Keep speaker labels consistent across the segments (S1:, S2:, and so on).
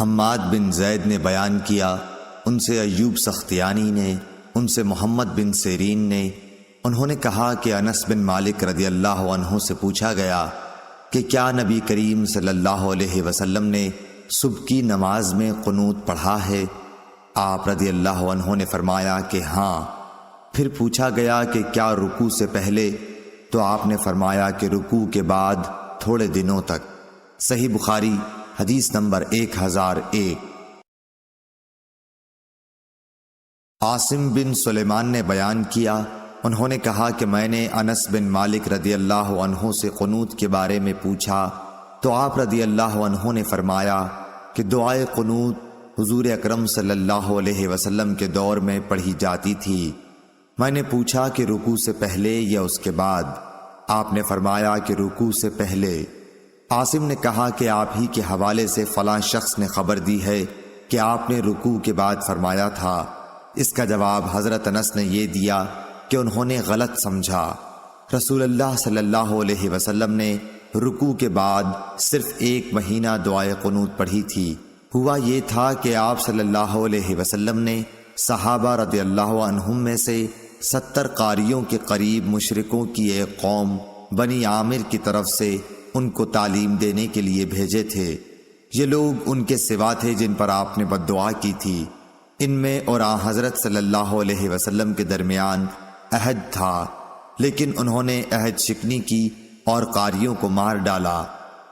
S1: حماد بن زید نے بیان کیا، ان سے ایوب سختیانی نے، ان سے محمد بن سیرین نے، انہوں نے کہا کہ انس بن مالک رضی اللہ عنہ سے پوچھا گیا کہ کیا نبی کریم صلی اللہ علیہ وسلم نے صبح کی نماز میں قنوت پڑھا ہے؟ آپ رضی اللہ عنہ نے فرمایا کہ ہاں۔ پھر پوچھا گیا کہ کیا رکوع سے پہلے؟ تو آپ نے فرمایا کہ رکوع کے بعد تھوڑے دنوں تک۔ صحیح بخاری حدیث نمبر 1001۔ عاصم بن سلیمان نے بیان کیا، انہوں نے کہا کہ میں نے انس بن مالک رضی اللہ عنہ سے قنوت کے بارے میں پوچھا تو آپ رضی اللہ عنہ نے فرمایا کہ دعائے قنوت حضور اکرم صلی اللہ علیہ وسلم کے دور میں پڑھی جاتی تھی۔ میں نے پوچھا کہ رکوع سے پہلے یا اس کے بعد؟ آپ نے فرمایا کہ رکوع سے پہلے۔ عاصم نے کہا کہ آپ ہی کے حوالے سے فلاں شخص نے خبر دی ہے کہ آپ نے رکوع کے بعد فرمایا تھا۔ اس کا جواب حضرت انس نے یہ دیا کہ انہوں نے غلط سمجھا۔ رسول اللہ صلی اللہ علیہ وسلم نے رکوع کے بعد صرف 1 مہینہ دعائے قنوت پڑھی تھی۔ ہوا یہ تھا کہ آپ صلی اللہ علیہ وسلم نے صحابہ رضی اللہ عنہم میں سے 70 قاریوں کے قریب مشرکوں کی ایک قوم بنی عامر کی طرف سے ان کو تعلیم دینے کے لیے بھیجے تھے۔ یہ لوگ ان کے سوا تھے جن پر آپ نے بد دعا کی تھی۔ ان میں اور آن حضرت صلی اللہ علیہ وسلم کے درمیان عہد تھا، لیکن انہوں نے عہد شکنی کی اور قاریوں کو مار ڈالا۔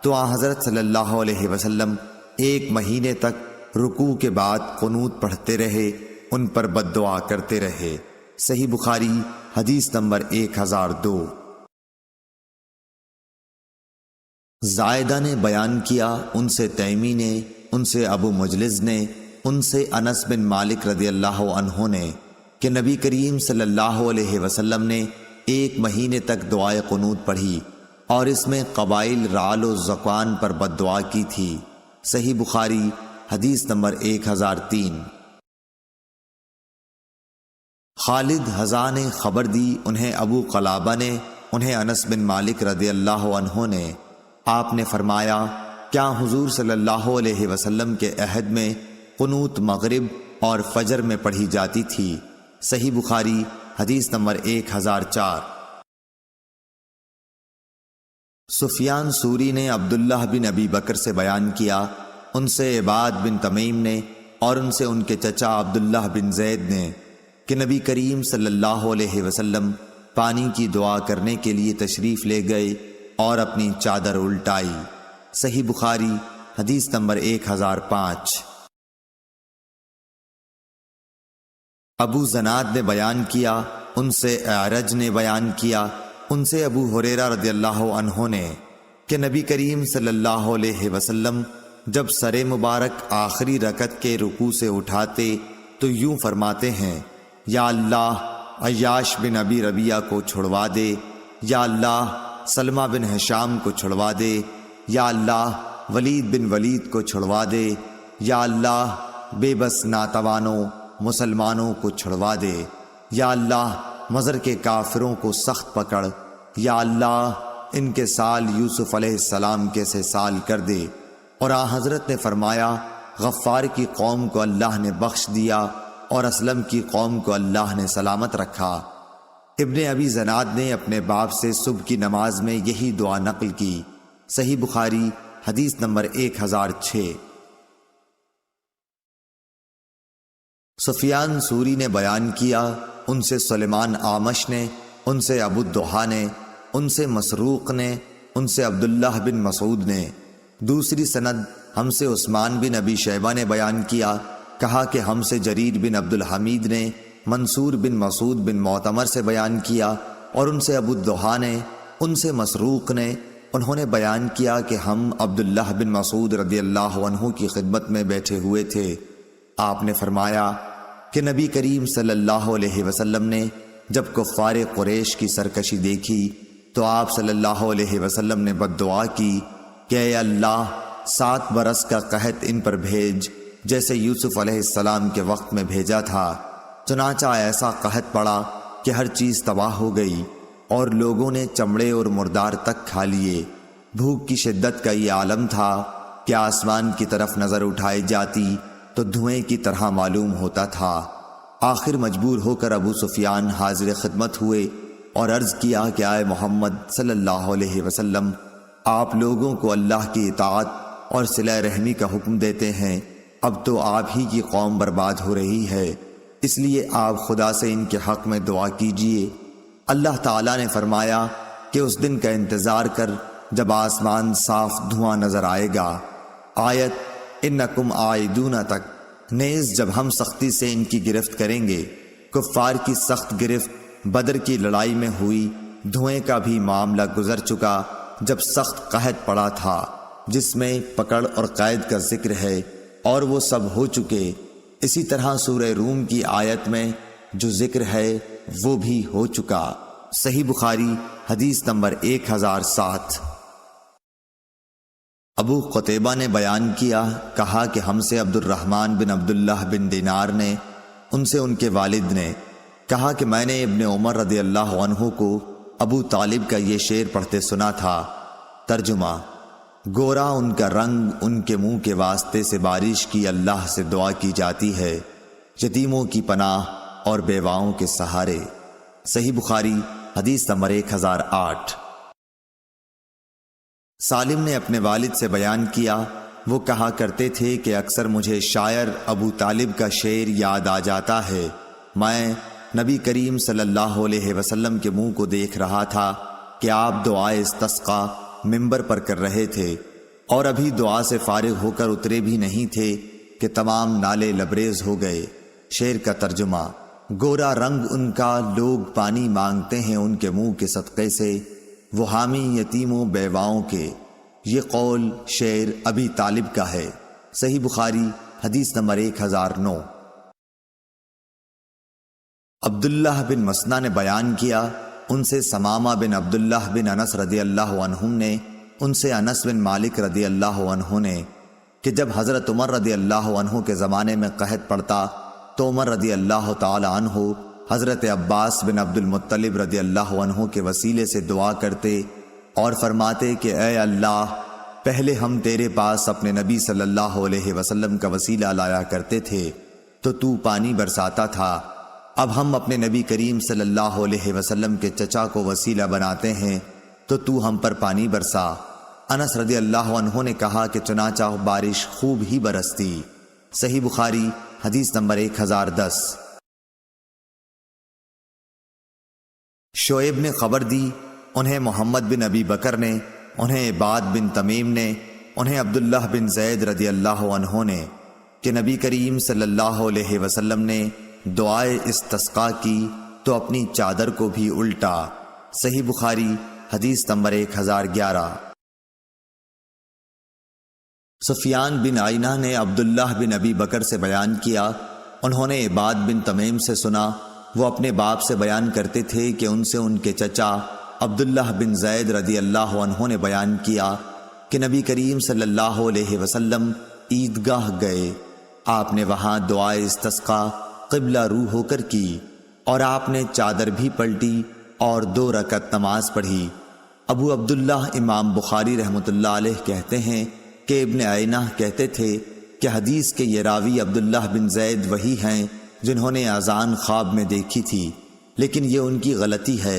S1: تو آن حضرت صلی اللہ علیہ وسلم 1 مہینے تک رکوع کے بعد قنوت پڑھتے رہے، ان پر بد دعا کرتے رہے۔ صحیح بخاری حدیث نمبر 1002۔ زائدہ نے بیان کیا، ان سے تیمی نے، ان سے ابو مجلس نے، ان سے انس بن مالک رضی اللہ عنہ نے کہ نبی کریم صلی اللہ علیہ وسلم نے 1 مہینے تک دعائے قنوت پڑھی اور اس میں قبائل رعل و ذکوان پر بد دعا کی تھی۔ صحیح بخاری حدیث نمبر 1003۔ خالد حذا نے خبر دی، انہیں ابو قلابہ نے، انہیں انس بن مالک رضی اللہ عنہ نے، آپ نے فرمایا کیا حضور صلی اللہ علیہ وسلم کے عہد میں قنوت مغرب اور فجر میں پڑھی جاتی تھی؟ صحیح بخاری حدیث نمبر 1004۔ سفیان سوری نے عبداللہ بن ابی بکر سے بیان کیا، ان سے عباد بن تمیم نے اور ان سے ان کے چچا عبداللہ بن زید نے کہ نبی کریم صلی اللہ علیہ وسلم پانی کی دعا کرنے کے لیے تشریف لے گئے اور اپنی چادر الٹائی۔ صحیح بخاری حدیث نمبر 1005۔ ابو زناد نے بیان کیا، ان سے اعرج نے بیان کیا، ان سے ابو ہریرہ رضی اللہ عنہ نے کہ نبی کریم صلی اللہ علیہ وسلم جب سر مبارک آخری رکعت کے رکوع سے اٹھاتے تو یوں فرماتے ہیں، یا اللہ عیاش بن ابی ربیعہ کو چھڑوا دے، یا اللہ سلمہ بن ہشام کو چھڑوا دے، یا اللہ ولید بن ولید کو چھڑوا دے، یا اللہ بے بس ناتوانوں مسلمانوں کو چھڑوا دے، یا اللہ مضر کے کافروں کو سخت پکڑ، یا اللہ ان کے سال یوسف علیہ السلام کے سے سال کر دے۔ اور آن حضرت نے فرمایا غفار کی قوم کو اللہ نے بخش دیا اور اسلم کی قوم کو اللہ نے سلامت رکھا۔ ابن ابی زناد نے اپنے باپ سے صبح کی نماز میں یہی دعا نقل کی۔ صحیح بخاری حدیث نمبر 1006۔ سفیان سوری نے بیان کیا، ان سے سلیمان آمش نے، ان سے ابو الدحا نے، ان سے مسروق نے، ان سے عبداللہ بن مسعود نے۔ دوسری سند ہم سے عثمان بن ابی شیبہ نے بیان کیا، کہا کہ ہم سے جریر بن عبد الحمید نے منصور بن مسعود بن معتمر سے بیان کیا، اور ان سے ابو الدحا نے، ان سے مسروق نے، انہوں نے بیان کیا کہ ہم عبداللہ بن مسعود رضی اللہ عنہ کی خدمت میں بیٹھے ہوئے تھے۔ آپ نے فرمایا کہ نبی کریم صلی اللہ علیہ وسلم نے جب کفار قریش کی سرکشی دیکھی تو آپ صلی اللہ علیہ وسلم نے بد دعا کی کہ اے اللہ 7 برس کا قحط ان پر بھیج جیسے یوسف علیہ السلام کے وقت میں بھیجا تھا۔ چنانچہ ایسا قحط پڑا کہ ہر چیز تباہ ہو گئی اور لوگوں نے چمڑے اور مردار تک کھا لیے۔ بھوک کی شدت کا یہ عالم تھا کہ آسمان کی طرف نظر اٹھائی جاتی تو دھوئیں کی طرح معلوم ہوتا تھا۔ آخر مجبور ہو کر ابو سفیان حاضر خدمت ہوئے اور عرض کیا کہ آئے محمد صلی اللہ علیہ وسلم، آپ لوگوں کو اللہ کی اطاعت اور صلہ رحمی کا حکم دیتے ہیں، اب تو آپ ہی کی قوم برباد ہو رہی ہے، اس لیے آپ خدا سے ان کے حق میں دعا کیجئے۔ اللہ تعالیٰ نے فرمایا کہ اس دن کا انتظار کر جب آسمان صاف دھواں نظر آئے گا۔ آیت انکم عائدون تک، نیز جب ہم سختی سے ان کی گرفت کریں گے۔ کفار کی سخت گرفت بدر کی لڑائی میں ہوئی، دھوئیں کا بھی معاملہ گزر چکا جب سخت قحط پڑا تھا، جس میں پکڑ اور قید کا ذکر ہے، اور وہ سب ہو چکے۔ اسی طرح سورہ روم کی آیت میں جو ذکر ہے وہ بھی ہو چکا۔ صحیح بخاری حدیث نمبر 1007۔ ابو قتیبہ نے بیان کیا، کہا کہ ہم سے عبد الرحمن بن عبداللہ بن دینار نے، ان سے ان کے والد نے کہا کہ میں نے ابن عمر رضی اللہ عنہ کو ابو طالب کا یہ شعر پڑھتے سنا تھا۔ ترجمہ: گورا ان کا رنگ، ان کے منہ کے واسطے سے بارش کی اللہ سے دعا کی جاتی ہے، یتیموں کی پناہ اور بیواؤں کے سہارے۔ صحیح بخاری حدیث نمبر 1008۔ سالم نے اپنے والد سے بیان کیا، وہ کہا کرتے تھے کہ اکثر مجھے شاعر ابو طالب کا شعر یاد آ جاتا ہے۔ میں نبی کریم صلی اللہ علیہ وسلم کے منہ کو دیکھ رہا تھا کہ آپ دعائے استسقا منبر پر کر رہے تھے، اور ابھی دعا سے فارغ ہو کر اترے بھی نہیں تھے کہ تمام نالے لبریز ہو گئے۔ شعر کا ترجمہ: گورا رنگ ان کا، لوگ پانی مانگتے ہیں ان کے منہ کے صدقے سے، وہ حامی یتیموں بیواؤں کے۔ یہ قول شعر ابی طالب کا ہے۔ صحیح بخاری حدیث نمبر 1009۔ عبداللہ بن مسنہ نے بیان کیا، ان سے ثمامہ بن عبداللہ بن انس رضی اللہ عنہم نے، ان سے انس بن مالک رضی اللہ عنہ نے، کہ جب حضرت عمر رضی اللہ عنہ کے زمانے میں قحط پڑتا تو عمر رضی اللہ تعالی عنہ حضرت عباس بن عبد المطلب رضی اللہ عنہ کے وسیلے سے دعا کرتے اور فرماتے کہ اے اللہ، پہلے ہم تیرے پاس اپنے نبی صلی اللہ علیہ وسلم کا وسیلہ لایا کرتے تھے تو پانی برساتا تھا، اب ہم اپنے نبی کریم صلی اللہ علیہ وسلم کے چچا کو وسیلہ بناتے ہیں تو ہم پر پانی برسا۔ انس رضی اللہ عنہ نے کہا کہ چنانچہ بارش خوب ہی برستی۔ صحیح بخاری حدیث نمبر 1010۔ شعیب نے خبر دی، انہیں محمد بن ابی بکر نے، انہیں عباد بن تمیم نے، انہیں عبداللہ بن زید رضی اللہ عنہ نے، کہ نبی کریم صلی اللہ علیہ وسلم نے دعائے استسقا کی تو اپنی چادر کو بھی الٹا۔ صحیح بخاری حدیث نمبر 1011۔ سفیان بن عینہ نے عبداللہ بن ابی بکر سے بیان کیا، انہوں نے عباد بن تمیم سے سنا، وہ اپنے باپ سے بیان کرتے تھے کہ ان سے ان کے چچا عبداللہ بن زید رضی اللہ عنہ نے بیان کیا کہ نبی کریم صلی اللہ علیہ وسلم عیدگاہ گئے، آپ نے وہاں دعائے استسقا قبلہ رو ہو کر کی، اور آپ نے چادر بھی پلٹی اور 2 رکعت نماز پڑھی۔ ابو عبداللہ امام بخاری رحمۃ اللہ علیہ کہتے ہیں کہ ابن عینہ کہتے تھے کہ حدیث کے یہ راوی عبداللہ بن زید وہی ہیں جنہوں نے اذان خواب میں دیکھی تھی، لیکن یہ ان کی غلطی ہے،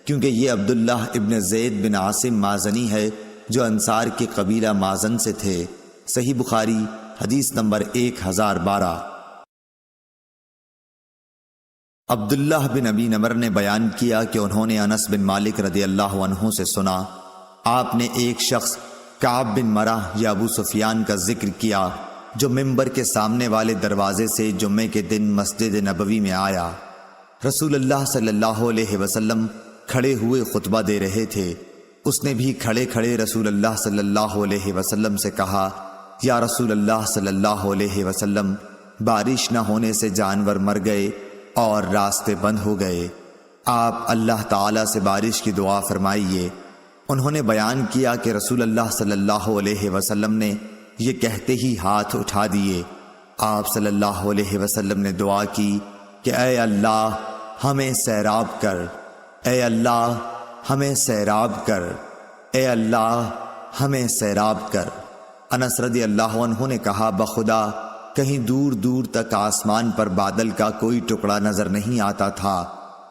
S1: کیونکہ یہ عبداللہ ابن زید بن عاصم مازنی ہے جو انصار کے قبیلہ مازن سے تھے۔ صحیح بخاری حدیث نمبر 1012۔ عبداللہ بن ابی نمر نے بیان کیا کہ انہوں نے انس بن مالک رضی اللہ عنہ سے سنا، آپ نے ایک شخص کعب بن مرہ یا ابو سفیان کا ذکر کیا جو منبر کے سامنے والے دروازے سے جمعے کے دن مسجد نبوی میں آیا۔ رسول اللہ صلی اللہ علیہ وسلم کھڑے ہوئے خطبہ دے رہے تھے، اس نے بھی کھڑے کھڑے رسول اللہ صلی اللہ علیہ وسلم سے کہا، یا رسول اللہ صلی اللہ علیہ وسلم، بارش نہ ہونے سے جانور مر گئے اور راستے بند ہو گئے، آپ اللہ تعالیٰ سے بارش کی دعا فرمائیے۔ انہوں نے بیان کیا کہ رسول اللہ صلی اللہ علیہ وسلم نے یہ کہتے ہی ہاتھ اٹھا دیے۔ آپ صلی اللہ علیہ وسلم نے دعا کی کہ اے اللہ ہمیں سیراب کر، اے اللہ ہمیں سیراب کر، اے اللہ ہمیں سیراب کر۔ انس رضی اللہ عنہ نے کہا بخدا کہیں دور دور تک آسمان پر بادل کا کوئی ٹکڑا نظر نہیں آتا تھا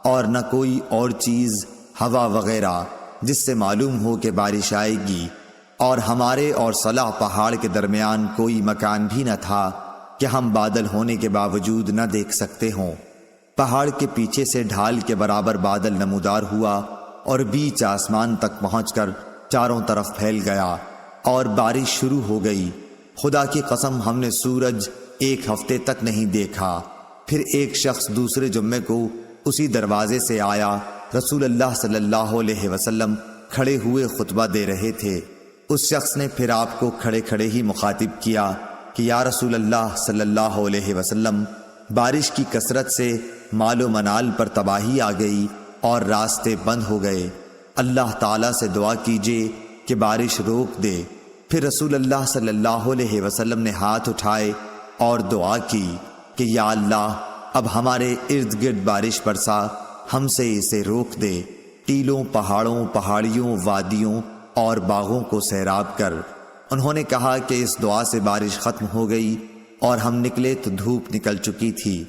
S1: اور نہ کوئی اور چیز ہوا وغیرہ جس سے معلوم ہو کہ بارش آئے گی، اور ہمارے اور صلح پہاڑ کے درمیان کوئی مکان بھی نہ تھا کہ ہم بادل ہونے کے باوجود نہ دیکھ سکتے ہوں۔ پہاڑ کے پیچھے سے ڈھال کے برابر بادل نمودار ہوا اور بیچ آسمان تک پہنچ کر چاروں طرف پھیل گیا اور بارش شروع ہو گئی۔ خدا کی قسم ہم نے سورج ایک ہفتے تک نہیں دیکھا۔ پھر ایک شخص دوسرے جمعے کو اسی دروازے سے آیا۔ رسول اللہ صلی اللہ علیہ وسلم کھڑے ہوئے خطبہ دے رہے تھے۔ اس شخص نے پھر آپ کو کھڑے کھڑے ہی مخاطب کیا کہ یا رسول اللہ صلی اللہ علیہ وسلم، بارش کی کثرت سے مال و منال پر تباہی آ گئی اور راستے بند ہو گئے، اللہ تعالیٰ سے دعا کیجیے کہ بارش روک دے۔ پھر رسول اللہ صلی اللہ علیہ وسلم نے ہاتھ اٹھائے اور دعا کی کہ یا اللہ اب ہمارے ارد گرد بارش برسا، ہم سے اسے روک دے، ٹیلوں، پہاڑوں، پہاڑیوں، وادیوں اور باغوں کو سیراب کر۔ انہوں نے کہا کہ اس دعا سے بارش ختم ہو گئی اور ہم نکلے تو دھوپ نکل چکی تھی۔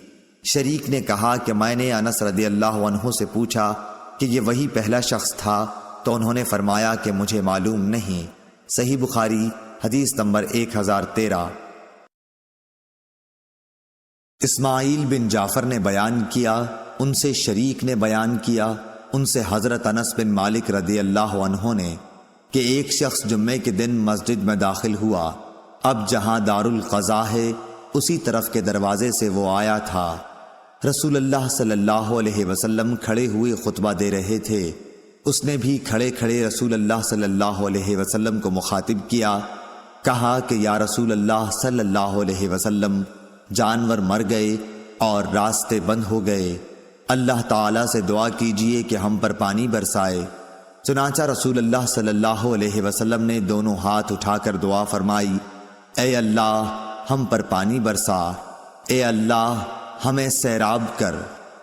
S1: شریک نے کہا کہ میں نے انس رضی اللہ عنہ سے پوچھا کہ یہ وہی پہلا شخص تھا، تو انہوں نے فرمایا کہ مجھے معلوم نہیں۔ صحیح بخاری حدیث نمبر 1013۔ اسماعیل بن جعفر نے بیان کیا، ان سے شریک نے بیان کیا، ان سے حضرت انس بن مالک رضی اللہ عنہ نے کہ ایک شخص جمعے کے دن مسجد میں داخل ہوا۔ اب جہاں دار القضاء ہے اسی طرف کے دروازے سے وہ آیا تھا۔ رسول اللہ صلی اللہ علیہ وسلم کھڑے ہوئے خطبہ دے رہے تھے۔ اس نے بھی کھڑے کھڑے رسول اللہ صلی اللہ علیہ وسلم کو مخاطب کیا، کہا کہ یا رسول اللہ صلی اللہ علیہ وسلم، جانور مر گئے اور راستے بند ہو گئے، اللہ تعالیٰ سے دعا کیجئے کہ ہم پر پانی برسائے۔ چنانچہ رسول اللہ صلی اللہ علیہ وسلم نے دونوں ہاتھ اٹھا کر دعا فرمائی، اے اللہ ہم پر پانی برسا، اے اللہ ہمیں سیراب کر۔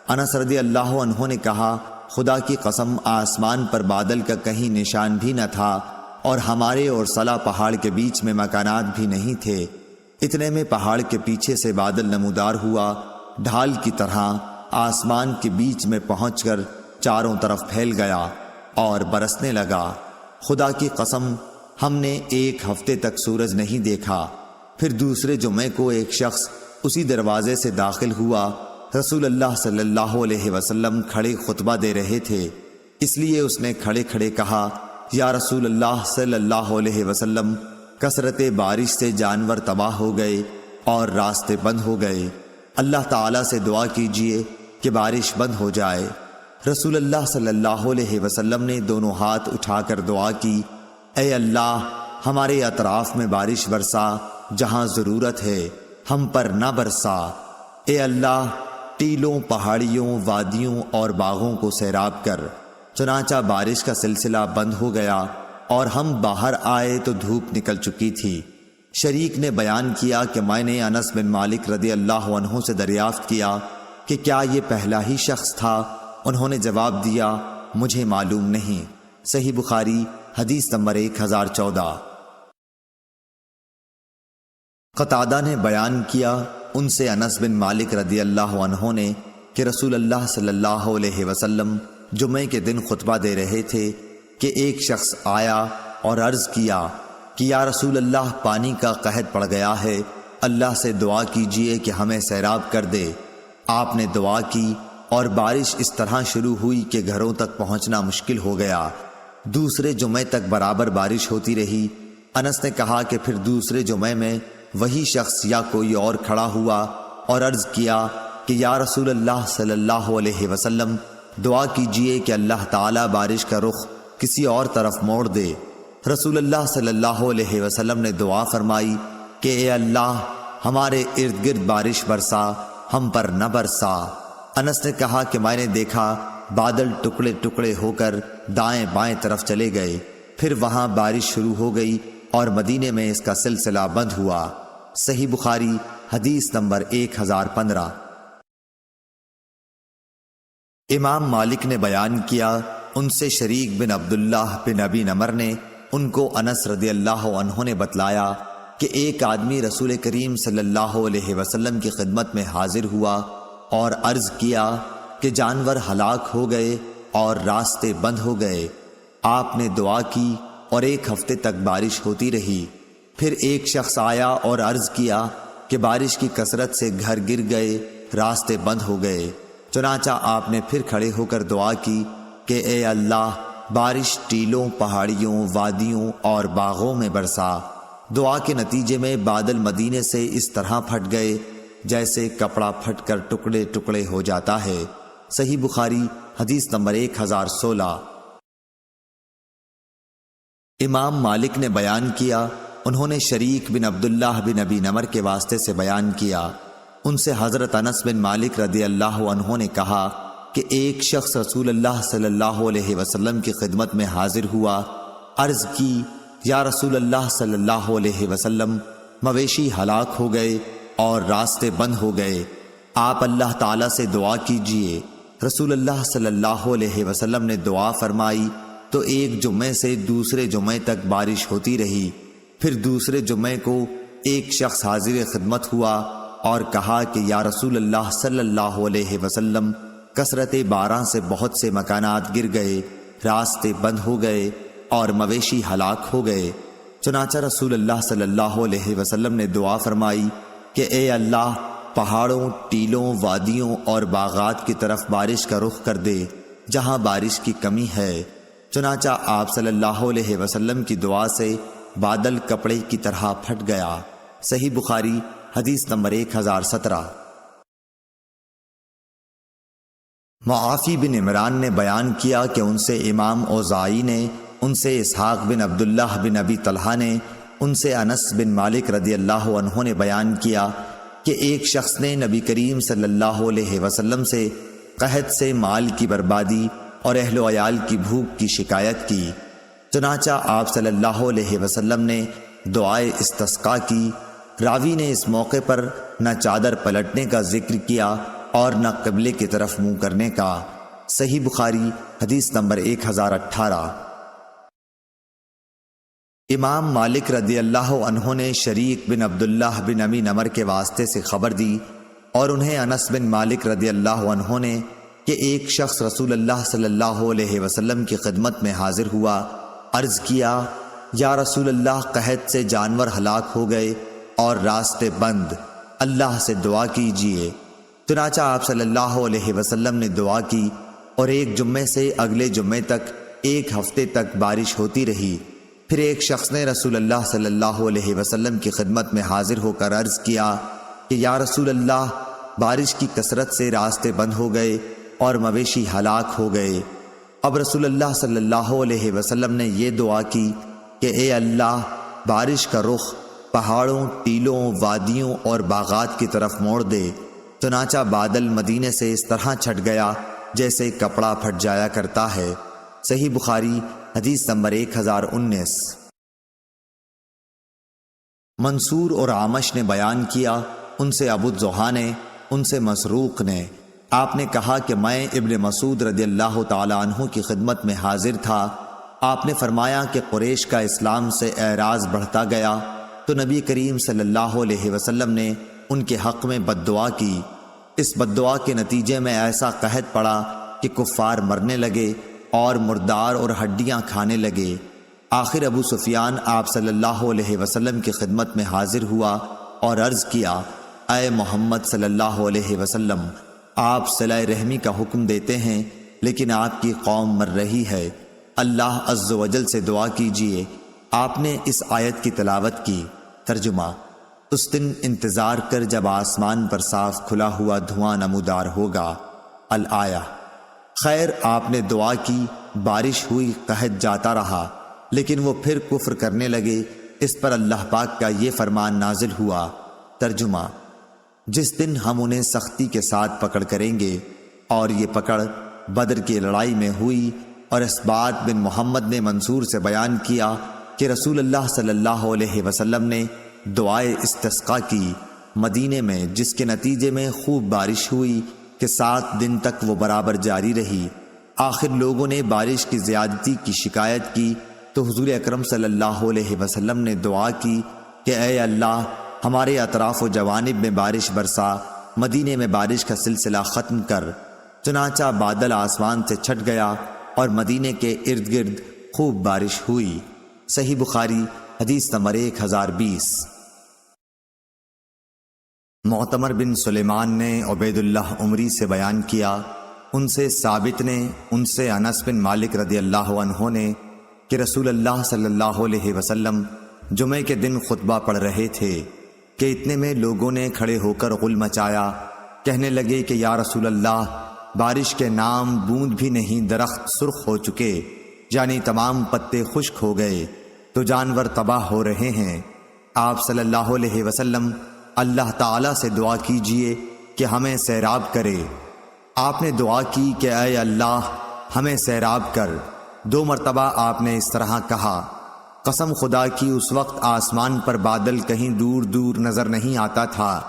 S1: انس رضی اللہ عنہ نے کہا خدا کی قسم آسمان پر بادل کا کہیں نشان بھی نہ تھا اور ہمارے اور صلح پہاڑ کے بیچ میں مکانات بھی نہیں تھے۔ اتنے میں پہاڑ کے پیچھے سے بادل نمودار ہوا، ڈھال کی طرح آسمان کے بیچ میں پہنچ کر چاروں طرف پھیل گیا اور برسنے لگا۔ خدا کی قسم ہم نے ایک ہفتے تک سورج نہیں دیکھا۔ پھر دوسرے جمعے کو ایک شخص اسی دروازے سے داخل ہوا۔ رسول اللہ صلی اللہ علیہ وسلم کھڑے خطبہ دے رہے تھے، اس لیے اس نے کھڑے کھڑے کہا یا رسول اللہ صلی اللہ علیہ وسلم، کثرت بارش سے جانور تباہ ہو گئے اور راستے بند ہو گئے، اللہ تعالیٰ سے دعا کیجئے کہ بارش بند ہو جائے۔ رسول اللہ صلی اللہ علیہ وسلم نے دونوں ہاتھ اٹھا کر دعا کی، اے اللہ ہمارے اطراف میں بارش برسا، جہاں ضرورت ہے ہم پر نہ برسا۔ اے اللہ ٹیلوں، پہاڑیوں، وادیوں اور باغوں کو سیراب کر۔ چنانچہ بارش کا سلسلہ بند ہو گیا اور ہم باہر آئے تو دھوپ نکل چکی تھی۔ شریک نے بیان کیا کہ میں نے انس بن مالک رضی اللہ عنہ سے دریافت کیا کہ کیا یہ پہلا ہی شخص تھا؟ انہوں نے جواب دیا مجھے معلوم نہیں۔ صحیح بخاری حدیث نمبر 1014۔ قتادہ نے بیان کیا، ان سے انس بن مالک رضی اللہ عنہ نے کہ رسول اللہ صلی اللہ علیہ وسلم جمعے کے دن خطبہ دے رہے تھے کہ ایک شخص آیا اور عرض کیا کہ یا رسول اللہ پانی کا قحط پڑ گیا ہے، اللہ سے دعا کیجئے کہ ہمیں سیراب کر دے۔ آپ نے دعا کی اور بارش اس طرح شروع ہوئی کہ گھروں تک پہنچنا مشکل ہو گیا۔ دوسرے جمعے تک برابر بارش ہوتی رہی۔ انس نے کہا کہ پھر دوسرے جمعے میں وہی شخص یا کوئی اور کھڑا ہوا اور عرض کیا کہ یا رسول اللہ صلی اللہ علیہ وسلم، دعا کیجئے کہ اللہ تعالیٰ بارش کا رخ کسی اور طرف موڑ دے۔ رسول اللہ صلی اللہ علیہ وسلم نے دعا فرمائی کہ اے اللہ ہمارے ارد گرد بارش برسا، ہم پر نہ برسا۔ انس نے کہا کہ میں نے دیکھا بادل ٹکڑے ٹکڑے ہو کر دائیں بائیں طرف چلے گئے، پھر وہاں بارش شروع ہو گئی اور مدینے میں اس کا سلسلہ بند ہوا۔ صحیح بخاری حدیث نمبر 1015۔ امام مالک نے بیان کیا، ان سے شریک بن عبداللہ بن ابی نمر نے ان کو انس رضی اللہ عنہ نے بتلایا کہ ایک آدمی رسول کریم صلی اللہ علیہ وسلم کی خدمت میں حاضر ہوا اور عرض کیا کہ جانور ہلاک ہو گئے اور راستے بند ہو گئے۔ آپ نے دعا کی اور 1 ہفتے تک بارش ہوتی رہی۔ پھر ایک شخص آیا اور عرض کیا کہ بارش کی کثرت سے گھر گر گئے، راستے بند ہو گئے۔ چنانچہ آپ نے پھر کھڑے ہو کر دعا کی کہ اے اللہ، بارش ٹیلوں، پہاڑیوں، وادیوں اور باغوں میں برسا۔ دعا کے نتیجے میں بادل مدینے سے اس طرح پھٹ گئے جیسے کپڑا پھٹ کر ٹکڑے ٹکڑے ہو جاتا ہے۔ صحیح بخاری حدیث نمبر 1016۔ امام مالک نے بیان کیا، انہوں نے شریک بن عبداللہ بن ابی نمر کے واسطے سے بیان کیا، ان سے حضرت انس بن مالک رضی اللہ عنہ نے کہا کہ ایک شخص رسول اللہ صلی اللہ علیہ وسلم کی خدمت میں حاضر ہوا، عرض کی یا رسول اللہ صلی اللہ علیہ وسلم، مویشی ہلاک ہو گئے اور راستے بند ہو گئے، آپ اللہ تعالیٰ سے دعا کیجئے۔ رسول اللہ صلی اللہ علیہ وسلم نے دعا فرمائی تو ایک جمعے سے دوسرے جمعے تک بارش ہوتی رہی۔ پھر دوسرے جمعے کو ایک شخص حاضر خدمت ہوا اور کہا کہ یا رسول اللہ صلی اللہ علیہ وسلم، کثرت باران سے بہت سے مکانات گر گئے، راستے بند ہو گئے اور مویشی ہلاک ہو گئے۔ چنانچہ رسول اللہ صلی اللہ علیہ وسلم نے دعا فرمائی کہ اے اللہ، پہاڑوں، ٹیلوں، وادیوں اور باغات کی طرف بارش کا رخ کر دے جہاں بارش کی کمی ہے۔ چنانچہ آپ صلی اللہ علیہ وسلم کی دعا سے بادل کپڑے کی طرح پھٹ گیا۔ صحیح بخاری حدیث نمبر 1017۔ معافی بن عمران نے بیان کیا کہ ان سے امام اوزاعی نے، ان سے اسحاق بن عبداللہ بن ابی طلحہ نے، ان سے انس بن مالک رضی اللہ عنہ نے بیان کیا کہ ایک شخص نے نبی کریم صلی اللہ علیہ وسلم سے قحط سے مال کی بربادی اور اہل و عیال کی بھوک کی شکایت کی۔ چنانچہ آپ صلی اللہ علیہ وسلم نے دعائے استسقاء کی۔ راوی نے اس موقع پر نہ چادر پلٹنے کا ذکر کیا اور نہ قبلے کی طرف منہ کرنے کا۔ صحیح بخاری حدیث نمبر 1018۔ امام مالک رضی اللہ عنہ نے شریک بن عبداللہ بن ابی نمر کے واسطے سے خبر دی اور انہیں انس بن مالک رضی اللہ عنہ نے کہ ایک شخص رسول اللہ صلی اللہ علیہ وسلم کی خدمت میں حاضر ہوا، عرض کیا یا رسول اللہ، قحط سے جانور ہلاک ہو گئے اور راستے بند، اللہ سے دعا کیجئے۔ چنانچہ آپ صلی اللہ علیہ وسلم نے دعا کی اور ایک جمعے سے اگلے جمعے تک 1 ہفتے تک بارش ہوتی رہی۔ پھر ایک شخص نے رسول اللہ صلی اللہ علیہ وسلم کی خدمت میں حاضر ہو کر عرض کیا کہ یا رسول اللہ، بارش کی کثرت سے راستے بند ہو گئے اور مویشی ہلاک ہو گئے۔ اب رسول اللہ صلی اللہ علیہ وسلم نے یہ دعا کی کہ اے اللہ، بارش کا رخ پہاڑوں، ٹیلوں، وادیوں اور باغات کی طرف موڑ دے۔ چنانچہ بادل مدینے سے اس طرح چھٹ گیا جیسے کپڑا پھٹ جایا کرتا ہے۔ صحیح بخاری حدیث نمبر 1019۔ منصور اور عامش نے بیان کیا، ان سے ابو الزحا نے، ان سے مسروق نے، آپ نے کہا کہ میں ابن مسعود رضی اللہ تعالی عنہ کی خدمت میں حاضر تھا۔ آپ نے فرمایا کہ قریش کا اسلام سے اعراض بڑھتا گیا تو نبی کریم صلی اللہ علیہ وسلم نے ان کے حق میں بد دعا کی۔ اس بد دعا کے نتیجے میں ایسا قحط پڑا کہ کفار مرنے لگے اور مردار اور ہڈیاں کھانے لگے۔ آخر ابو سفیان آپ صلی اللہ علیہ وسلم کی خدمت میں حاضر ہوا اور عرض کیا، اے محمد صلی اللہ علیہ وسلم، آپ صلہ رحمی کا حکم دیتے ہیں لیکن آپ کی قوم مر رہی ہے، اللہ عز و جل سے دعا کیجئے۔ آپ نے اس آیت کی تلاوت کی۔ ترجمہ: اس دن انتظار کر جب آسمان پر صاف کھلا ہوا دھواں نمودار ہوگا۔ الآیہ۔ خیر، آپ نے دعا کی، بارش ہوئی، قحط جاتا رہا، لیکن وہ پھر کفر کرنے لگے۔ اس پر اللہ پاک کا یہ فرمان نازل ہوا۔ ترجمہ: جس دن ہم انہیں سختی کے ساتھ پکڑ کریں گے، اور یہ پکڑ بدر کی لڑائی میں ہوئی۔ اور اسبات بن محمد نے منصور سے بیان کیا کہ رسول اللہ صلی اللہ علیہ وسلم نے دعائے استسقاء کی مدینے میں، جس کے نتیجے میں خوب بارش ہوئی کہ 7 دن تک وہ برابر جاری رہی۔ آخر لوگوں نے بارش کی زیادتی کی شکایت کی تو حضور اکرم صلی اللہ علیہ وسلم نے دعا کی کہ اے اللہ ہمارے اطراف و جوانب میں بارش برسا، مدینے میں بارش کا سلسلہ ختم کر۔ چنانچہ بادل آسمان سے چھٹ گیا اور مدینے کے ارد گرد خوب بارش ہوئی۔ صحیح بخاری حدیث نمبر 1020۔ معتمر بن سلیمان نے عبید اللہ عمری سے بیان کیا، ان سے ثابت نے، ان سے انس بن مالک رضی اللہ عنہ نے کہ رسول اللہ صلی اللہ علیہ وسلم جمعے کے دن خطبہ پڑھ رہے تھے کہ اتنے میں لوگوں نے کھڑے ہو کر غل مچایا، کہنے لگے کہ یا رسول اللہ، بارش کے نام بوند بھی نہیں، درخت سرخ ہو چکے، یعنی تمام پتے خشک ہو گئے تو جانور تباہ ہو رہے ہیں۔ آپ صلی اللہ علیہ وسلم اللہ تعالیٰ سے دعا کیجئے کہ ہمیں سیراب کرے۔ آپ نے دعا کی کہ اے اللہ ہمیں سیراب کر۔ 2 مرتبہ آپ نے اس طرح کہا۔ قسم خدا کی اس وقت آسمان پر بادل کہیں دور دور نظر نہیں آتا تھا،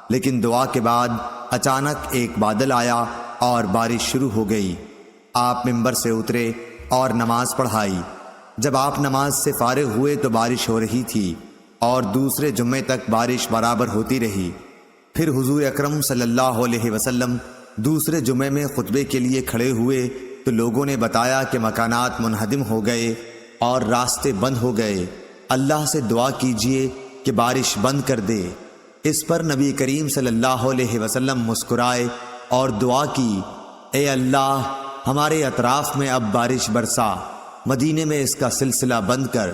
S1: لیکن دعا کے بعد اچانک ایک بادل آیا اور بارش شروع ہو گئی۔ آپ ممبر سے اترے اور نماز پڑھائی۔ جب آپ نماز سے فارغ ہوئے تو بارش ہو رہی تھی اور دوسرے جمعے تک بارش برابر ہوتی رہی۔ پھر حضور اکرم صلی اللہ علیہ وسلم دوسرے جمعے میں خطبے کے لیے کھڑے ہوئے تو لوگوں نے بتایا کہ مکانات منہدم ہو گئے اور راستے بند ہو گئے، اللہ سے دعا کیجئے کہ بارش بند کر دے۔ اس پر نبی کریم صلی اللہ علیہ وسلم مسکرائے اور دعا کی، اے اللہ ہمارے اطراف میں اب بارش برسا، مدینے میں اس کا سلسلہ بند کر۔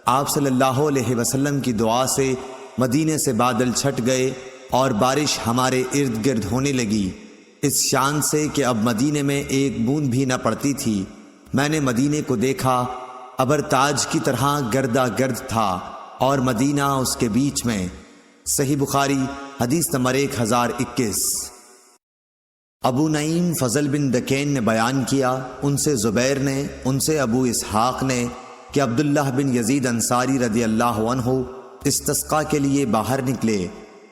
S1: آپ صلی اللہ علیہ وسلم کی دعا سے مدینے سے بادل چھٹ گئے اور بارش ہمارے ارد گرد ہونے لگی، اس شان سے کہ اب مدینے میں ایک بوند بھی نہ پڑتی تھی۔ میں نے مدینے کو دیکھا، ابر تاج کی طرح گردا گرد تھا اور مدینہ اس کے بیچ میں۔ صحیح بخاری حدیث نمبر 1021۔ ابو نعیم فضل بن دکین نے بیان کیا، ان سے زبیر نے، ان سے ابو اسحاق نے کہ عبداللہ بن یزید انصاری رضی اللہ عنہ استسقاء کے لیے باہر نکلے،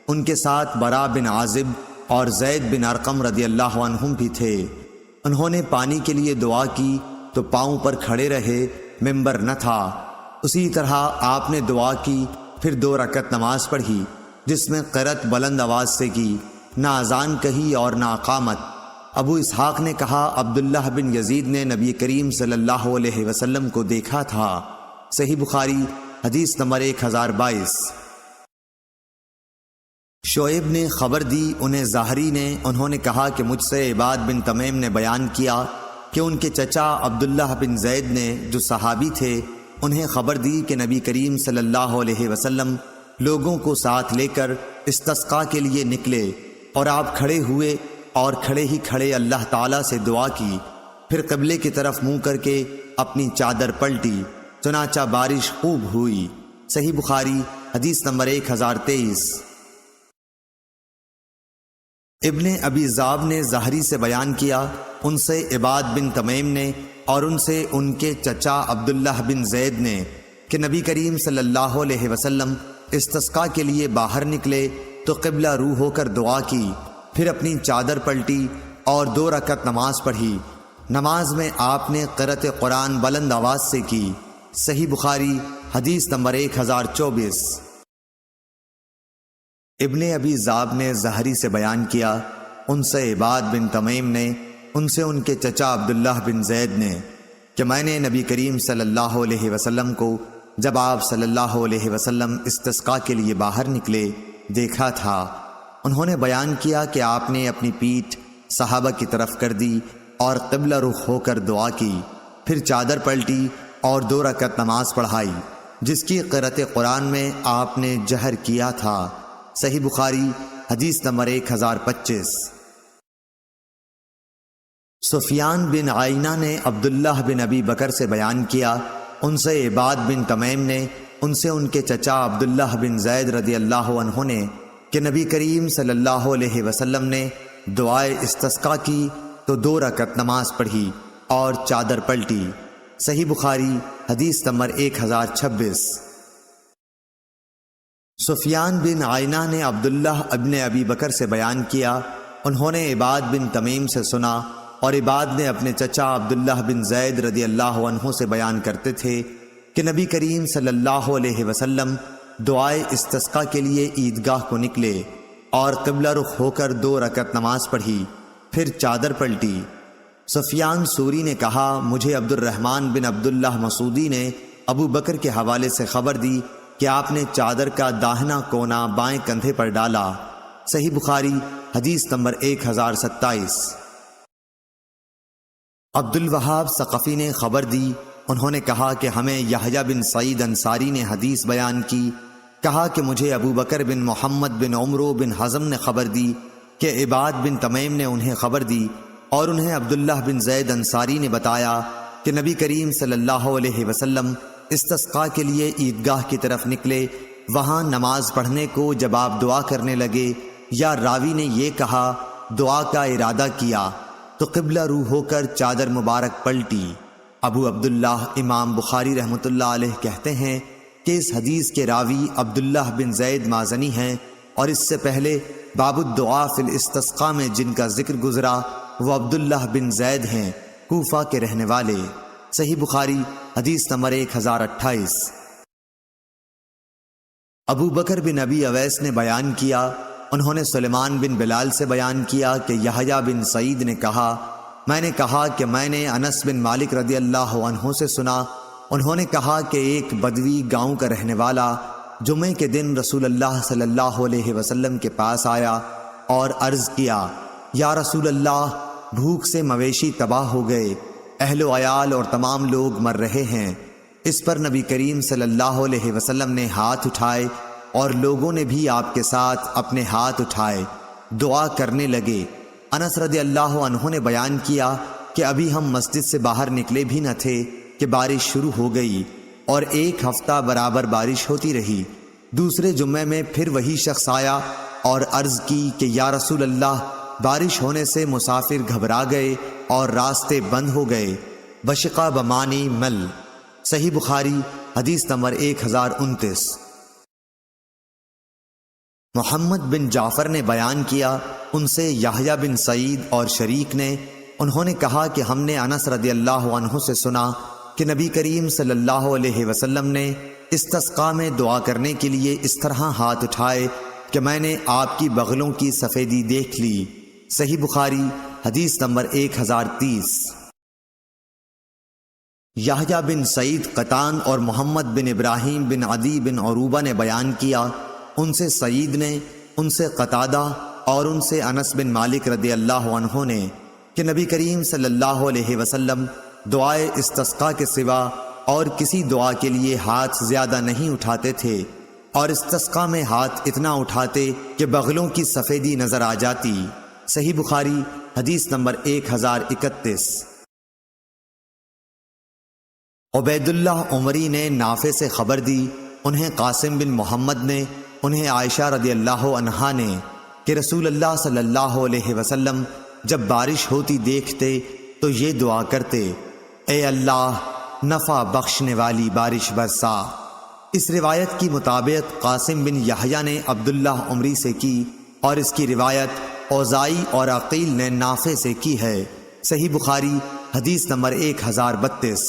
S1: ان کے ساتھ برا بن عازب اور زید بن ارقم رضی اللہ عنہم بھی تھے۔ انہوں نے پانی کے لیے دعا کی تو پاؤں پر کھڑے رہے، ممبر نہ تھا۔ اسی طرح آپ نے دعا کی، پھر 2 رکعت نماز پڑھی جس میں قرأت بلند آواز سے کی، نہ اذان کہی اور نہ اقامت۔ ابو اسحاق نے کہا، عبداللہ بن یزید نے نبی کریم صلی اللہ علیہ وسلم کو دیکھا تھا۔ صحیح بخاری حدیث نمبر 1022۔ شعیب نے خبر دی، انہیں ظاہری نے، انہوں نے کہا کہ مجھ سے عباد بن تمیم نے بیان کیا کہ ان کے چچا عبداللہ بن زید نے جو صحابی تھے انہیں خبر دی کہ نبی کریم صلی اللہ علیہ وسلم لوگوں کو ساتھ لے کر استسقاء کے لیے نکلے اور آپ کھڑے ہوئے اور کھڑے ہی کھڑے اللہ تعالیٰ سے دعا کی، پھر قبلے کی طرف منہ کر کے اپنی چادر پلٹی، چنانچہ بارش خوب ہوئی۔ صحیح بخاری حدیث نمبر 1023۔ ابن ابی ذئب نے ظاہری سے بیان کیا، ان سے عباد بن تمیم نے اور ان سے ان کے چچا عبداللہ بن زید نے کہ نبی کریم صلی اللہ علیہ وسلم استسقاء کے لیے باہر نکلے تو قبلہ رو ہو کر دعا کی، پھر اپنی چادر پلٹی اور 2 رکعت نماز پڑھی۔ نماز میں آپ نے قرأت قرآن بلند آواز سے کی۔ صحیح بخاری حدیث نمبر 1024۔ ابن ابی ذئب نے ظاہری سے بیان کیا، ان سے عباد بن تمیم نے، ان سے ان کے چچا عبداللہ بن زید نے کہ میں نے نبی کریم صلی اللہ علیہ وسلم کو جب آپ صلی اللہ علیہ وسلم استسقاء کے لیے باہر نکلے دیکھا تھا۔ انہوں نے بیان کیا کہ آپ نے اپنی پیٹھ صحابہ کی طرف کر دی اور قبلہ رخ ہو کر دعا کی، پھر چادر پلٹی اور 2 رکعت نماز پڑھائی جس کی قرأت قرآن میں آپ نے جہر کیا تھا۔ صحیح بخاری حدیث نمبر 1025۔ سفیان بن عینہ نے عبداللہ بن ابی بکر سے بیان کیا، ان سے عباد بن تمیم نے، ان سے ان کے چچا عبداللہ بن زید رضی اللہ عنہ نے کہ نبی کریم صلی اللہ علیہ وسلم نے دعائے استسقاء کی تو 2 رکعت نماز پڑھی اور چادر پلٹی۔ صحیح بخاری حدیث نمبر 1026۔ سفیان بن عینہ نے عبداللہ ابن ابی بکر سے بیان کیا، انہوں نے عباد بن تمیم سے سنا اور عباد نے اپنے چچا عبداللہ بن زید رضی اللہ عنہ سے بیان کرتے تھے کہ نبی کریم صلی اللہ علیہ وسلم دعائے استسقاء کے لیے عیدگاہ کو نکلے اور قبلہ رخ ہو کر 2 رکعت نماز پڑھی، پھر چادر پلٹی۔ سفیان سوری نے کہا مجھے عبد الرحمن بن عبداللہ مسعودی نے ابو بکر کے حوالے سے خبر دی کہ آپ نے چادر کا داہنا کونا بائیں کندھے پر ڈالا۔ صحیح بخاری حدیث نمبر 1027۔ عبد الوہاب ثقفی نے خبر دی، انہوں نے کہا کہ ہمیں یحییٰ بن سعید انصاری نے حدیث بیان کی، کہا کہ مجھے ابو بکر بن محمد بن عمرو بن حزم نے خبر دی کہ عباد بن تمیم نے انہیں خبر دی، اور انہیں عبداللہ بن زید انصاری نے بتایا کہ نبی کریم صلی اللہ علیہ وسلم استسقاء کے لیے عیدگاہ کی طرف نکلے۔ وہاں نماز پڑھنے کو جب آپ دعا کرنے لگے یا راوی نے یہ کہا دعا کا ارادہ کیا تو قبلہ رو ہو کر چادر مبارک پلٹی۔ ابو عبداللہ امام بخاری رحمۃ اللہ علیہ کہتے ہیں کہ اس حدیث کے راوی عبداللہ بن زید مازنی ہیں، اور اس سے پہلے باب الدعاء فی الاستسقاء میں جن کا ذکر گزرا وہ عبداللہ بن زید ہیں، کوفہ کے رہنے والے۔ صحیح بخاری حدیث نمبر 1028۔ ابو بکر بن ابی اویس نے بیان کیا، انہوں نے سلیمان بن بلال سے بیان کیا کہ یحییٰ بن سعید نے کہا میں نے کہا کہ میں نے انس بن مالک رضی اللہ عنہ سے سنا، انہوں نے کہا کہ ایک بدوی گاؤں کا رہنے والا جمعے کے دن رسول اللہ صلی اللہ علیہ وسلم کے پاس آیا اور عرض کیا یا رسول اللہ، بھوک سے مویشی تباہ ہو گئے، اہل و عیال اور تمام لوگ مر رہے ہیں۔ اس پر نبی کریم صلی اللہ علیہ وسلم نے ہاتھ اٹھائے اور لوگوں نے بھی آپ کے ساتھ اپنے ہاتھ اٹھائے، دعا کرنے لگے۔ انس رضی اللہ عنہ نے بیان کیا کہ ابھی ہم مسجد سے باہر نکلے بھی نہ تھے کہ بارش شروع ہو گئی، اور 1 ہفتہ برابر بارش ہوتی رہی۔ دوسرے جمعے میں پھر وہی شخص آیا اور عرض کی کہ یا رسول اللہ، بارش ہونے سے مسافر گھبرا گئے اور راستے بند ہو گئے۔ بشقا بمانی مل۔ صحیح بخاری حدیث نمبر 1029۔ محمد بن جعفر نے بیان کیا، ان سے یحییٰ بن سعید اور شریک نے، انہوں نے کہا کہ ہم نے انس رضی اللہ عنہ سے سنا کہ نبی کریم صلی اللہ علیہ وسلم نے استسقاء میں دعا کرنے کے لیے اس طرح ہاتھ اٹھائے کہ میں نے آپ کی بغلوں کی سفیدی دیکھ لی۔ صحیح بخاری حدیث نمبر 1030۔ یحییٰ بن سعید قطان اور محمد بن ابراہیم بن عدی بن عروبہ نے بیان کیا، ان سے سعید نے، ان سے قتادہ اور ان سے انس بن مالک رضی اللہ عنہ نے کہ نبی کریم صلی اللہ علیہ وسلم دعائے استسقاء کے سوا اور کسی دعا کے لیے ہاتھ زیادہ نہیں اٹھاتے تھے، اور استسقاء میں ہاتھ اتنا اٹھاتے کہ بغلوں کی سفیدی نظر آ جاتی۔ صحیح بخاری حدیث نمبر 1031۔ عبید اللہ عمری نے نافع سے خبر دی، انہیں قاسم بن محمد نے، انہیں عائشہ رضی اللہ عنہا نے کہ رسول اللہ صلی اللہ علیہ وسلم جب بارش ہوتی دیکھتے تو یہ دعا کرتے، اے اللہ نفع بخشنے والی بارش برسا۔ اس روایت کی مطابق قاسم بن یحییٰ نے عبداللہ عمری سے کی، اور اس کی روایت اوزائی اور عقیل نے نافع سے کی ہے۔ صحیح بخاری حدیث نمبر 1032۔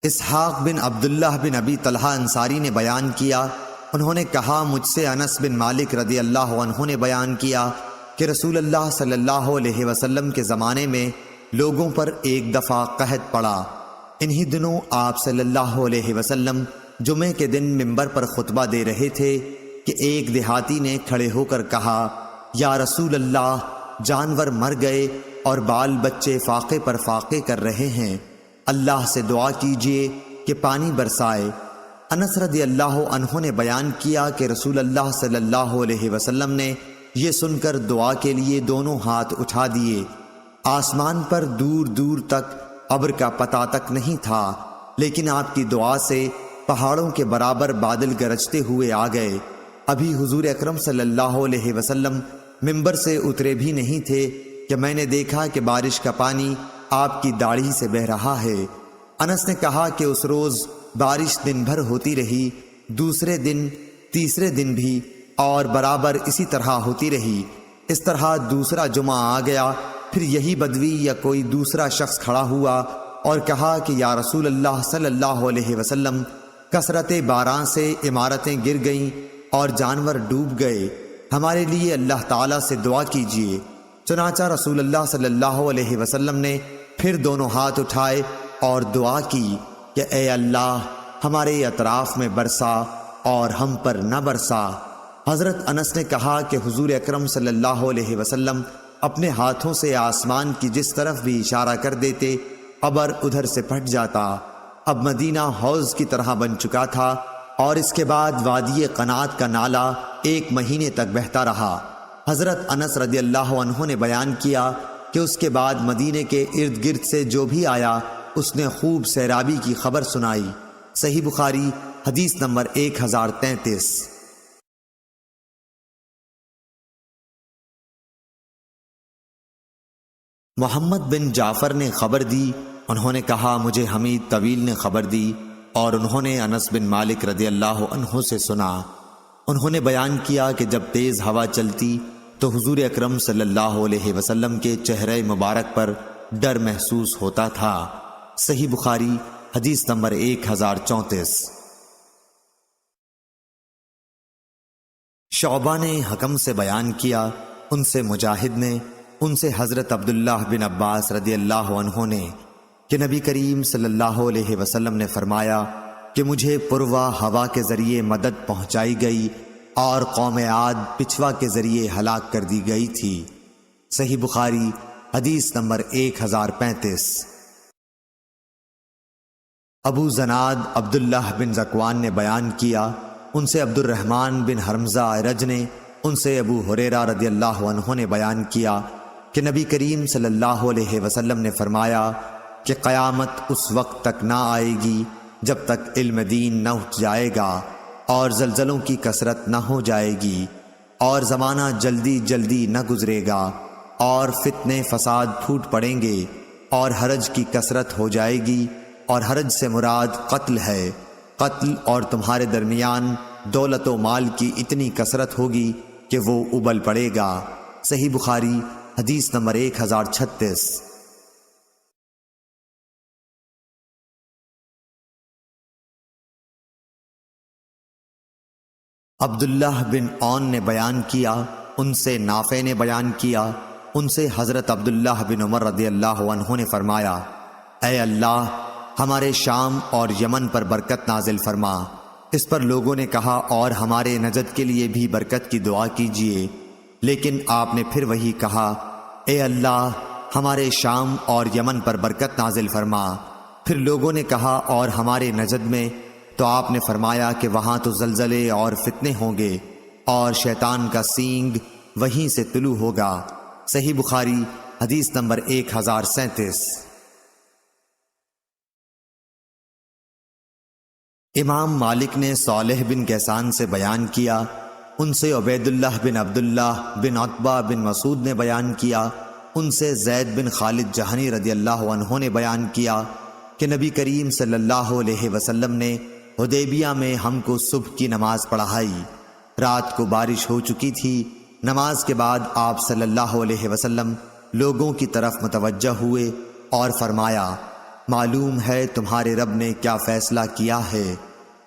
S1: اسحاق بن عبداللہ بن ابی طلحہ انصاری نے بیان کیا، انہوں نے کہا مجھ سے انس بن مالک رضی اللہ عنہ نے بیان کیا کہ رسول اللہ صلی اللہ علیہ وسلم کے زمانے میں لوگوں پر ایک دفعہ قحط پڑا۔ انہی دنوں آپ صلی اللہ علیہ وسلم جمعے کے دن منبر پر خطبہ دے رہے تھے کہ ایک دیہاتی نے کھڑے ہو کر کہا، یا رسول اللہ، جانور مر گئے اور بال بچے فاقے پر فاقے کر رہے ہیں، اللہ سے دعا کیجئے کہ پانی برسائے۔ انس رضی اللہ عنہ نے بیان کیا کہ رسول اللہ صلی اللہ علیہ وسلم نے یہ سن کر دعا کے لیے دونوں ہاتھ اٹھا دیے۔ آسمان پر دور دور تک ابر کا پتہ تک نہیں تھا، لیکن آپ کی دعا سے پہاڑوں کے برابر بادل گرجتے ہوئے آ گئے۔ ابھی حضور اکرم صلی اللہ علیہ وسلم منبر سے اترے بھی نہیں تھے کہ میں نے دیکھا کہ بارش کا پانی آپ کی داڑھی سے بہہ رہا ہے۔ انس نے کہا کہ اس روز بارش دن بھر ہوتی رہی، دوسرے دن، تیسرے دن بھی، اور برابر اسی طرح ہوتی رہی۔ اس طرح دوسرا جمعہ آ گیا، پھر یہی بدوی یا کوئی دوسرا شخص کھڑا ہوا اور کہا کہ یا رسول اللہ صلی اللہ علیہ وسلم، کثرت باران سے عمارتیں گر گئیں اور جانور ڈوب گئے، ہمارے لیے اللہ تعالیٰ سے دعا کیجیے۔ چنانچہ رسول اللہ صلی اللہ علیہ وسلم نے پھر دونوں ہاتھ اٹھائے اور دعا کی کہ اے اللہ ہمارے اطراف میں برسا اور ہم پر نہ برسا۔ حضرت انس نے کہا کہ حضور اکرم صلی اللہ علیہ وسلم اپنے ہاتھوں سے آسمان کی جس طرف بھی اشارہ کر دیتے ابر ادھر سے پھٹ جاتا۔ اب مدینہ حوض کی طرح بن چکا تھا اور اس کے بعد وادی قنات کا نالہ 1 مہینے تک بہتا رہا۔ حضرت انس رضی اللہ عنہ نے بیان کیا کہ اس کے بعد مدینے کے ارد گرد سے جو بھی آیا اس نے خوب سیرابی کی خبر سنائی۔ صحیح بخاری حدیث نمبر 1033۔ محمد بن جعفر نے خبر دی، انہوں نے کہا مجھے حمید طویل نے خبر دی اور انہوں نے انس بن مالک رضی اللہ عنہ سے سنا۔ انہوں نے بیان کیا کہ جب تیز ہوا چلتی تو حضور اکرم صلی اللہ علیہ وسلم کے چہرے مبارک پر ڈر محسوس ہوتا تھا۔ صحیح بخاری حدیث نمبر 1034۔ شعبہ نے حکم سے بیان کیا، ان سے مجاہد نے، ان سے حضرت عبداللہ بن عباس رضی اللہ عنہ نے کہ نبی کریم صلی اللہ علیہ وسلم نے فرمایا کہ مجھے پروا ہوا کے ذریعے مدد پہنچائی گئی اور قوم عاد پچھوا کے ذریعے ہلاک کر دی گئی تھی۔ صحیح بخاری حدیث نمبر 1035۔ ابو زناد عبداللہ بن ذکوان نے بیان کیا، ان سے عبد الرحمن بن حرمزہ رج نے، ان سے ابو ہریرہ رضی اللہ عنہ نے بیان کیا کہ نبی کریم صلی اللہ علیہ وسلم نے فرمایا کہ قیامت اس وقت تک نہ آئے گی جب تک علم دین نہ اٹھ جائے گا اور زلزلوں کی کثرت نہ ہو جائے گی اور زمانہ جلدی جلدی نہ گزرے گا اور فتنے فساد پھوٹ پڑیں گے اور حرج کی کثرت ہو جائے گی، اور حرج سے مراد قتل ہے، قتل اور تمہارے درمیان دولت و مال کی اتنی کثرت ہوگی کہ وہ ابل پڑے گا۔ صحیح بخاری حدیث نمبر 1036۔ عبداللہ بن عون نے بیان کیا، ان سے نافع نے بیان کیا، ان سے حضرت عبداللہ بن عمر رضی اللہ عنہ نے فرمایا اے اللہ ہمارے شام اور یمن پر برکت نازل فرما۔ اس پر لوگوں نے کہا اور ہمارے نجد کے لیے بھی برکت کی دعا کیجیے، لیکن آپ نے پھر وہی کہا اے اللہ ہمارے شام اور یمن پر برکت نازل فرما۔ پھر لوگوں نے کہا اور ہمارے نجد میں، تو آپ نے فرمایا کہ وہاں تو زلزلے اور فتنے ہوں گے اور شیطان کا سینگ وہیں سے طلوع ہوگا۔ صحیح بخاری حدیث نمبر 1037۔ امام مالک نے صالح بن کیسان سے بیان کیا، ان سے عبید اللہ بن عبداللہ بن عتبہ بن مسعود نے بیان کیا، ان سے زید بن خالد جہنی رضی اللہ عنہ نے بیان کیا کہ نبی کریم صلی اللہ علیہ وسلم نے حدیبیہ میں ہم کو صبح کی نماز پڑھائی۔ رات کو بارش ہو چکی تھی۔ نماز کے بعد آپ صلی اللہ علیہ وسلم لوگوں کی طرف متوجہ ہوئے اور فرمایا معلوم ہے تمہارے رب نے کیا فیصلہ کیا ہے؟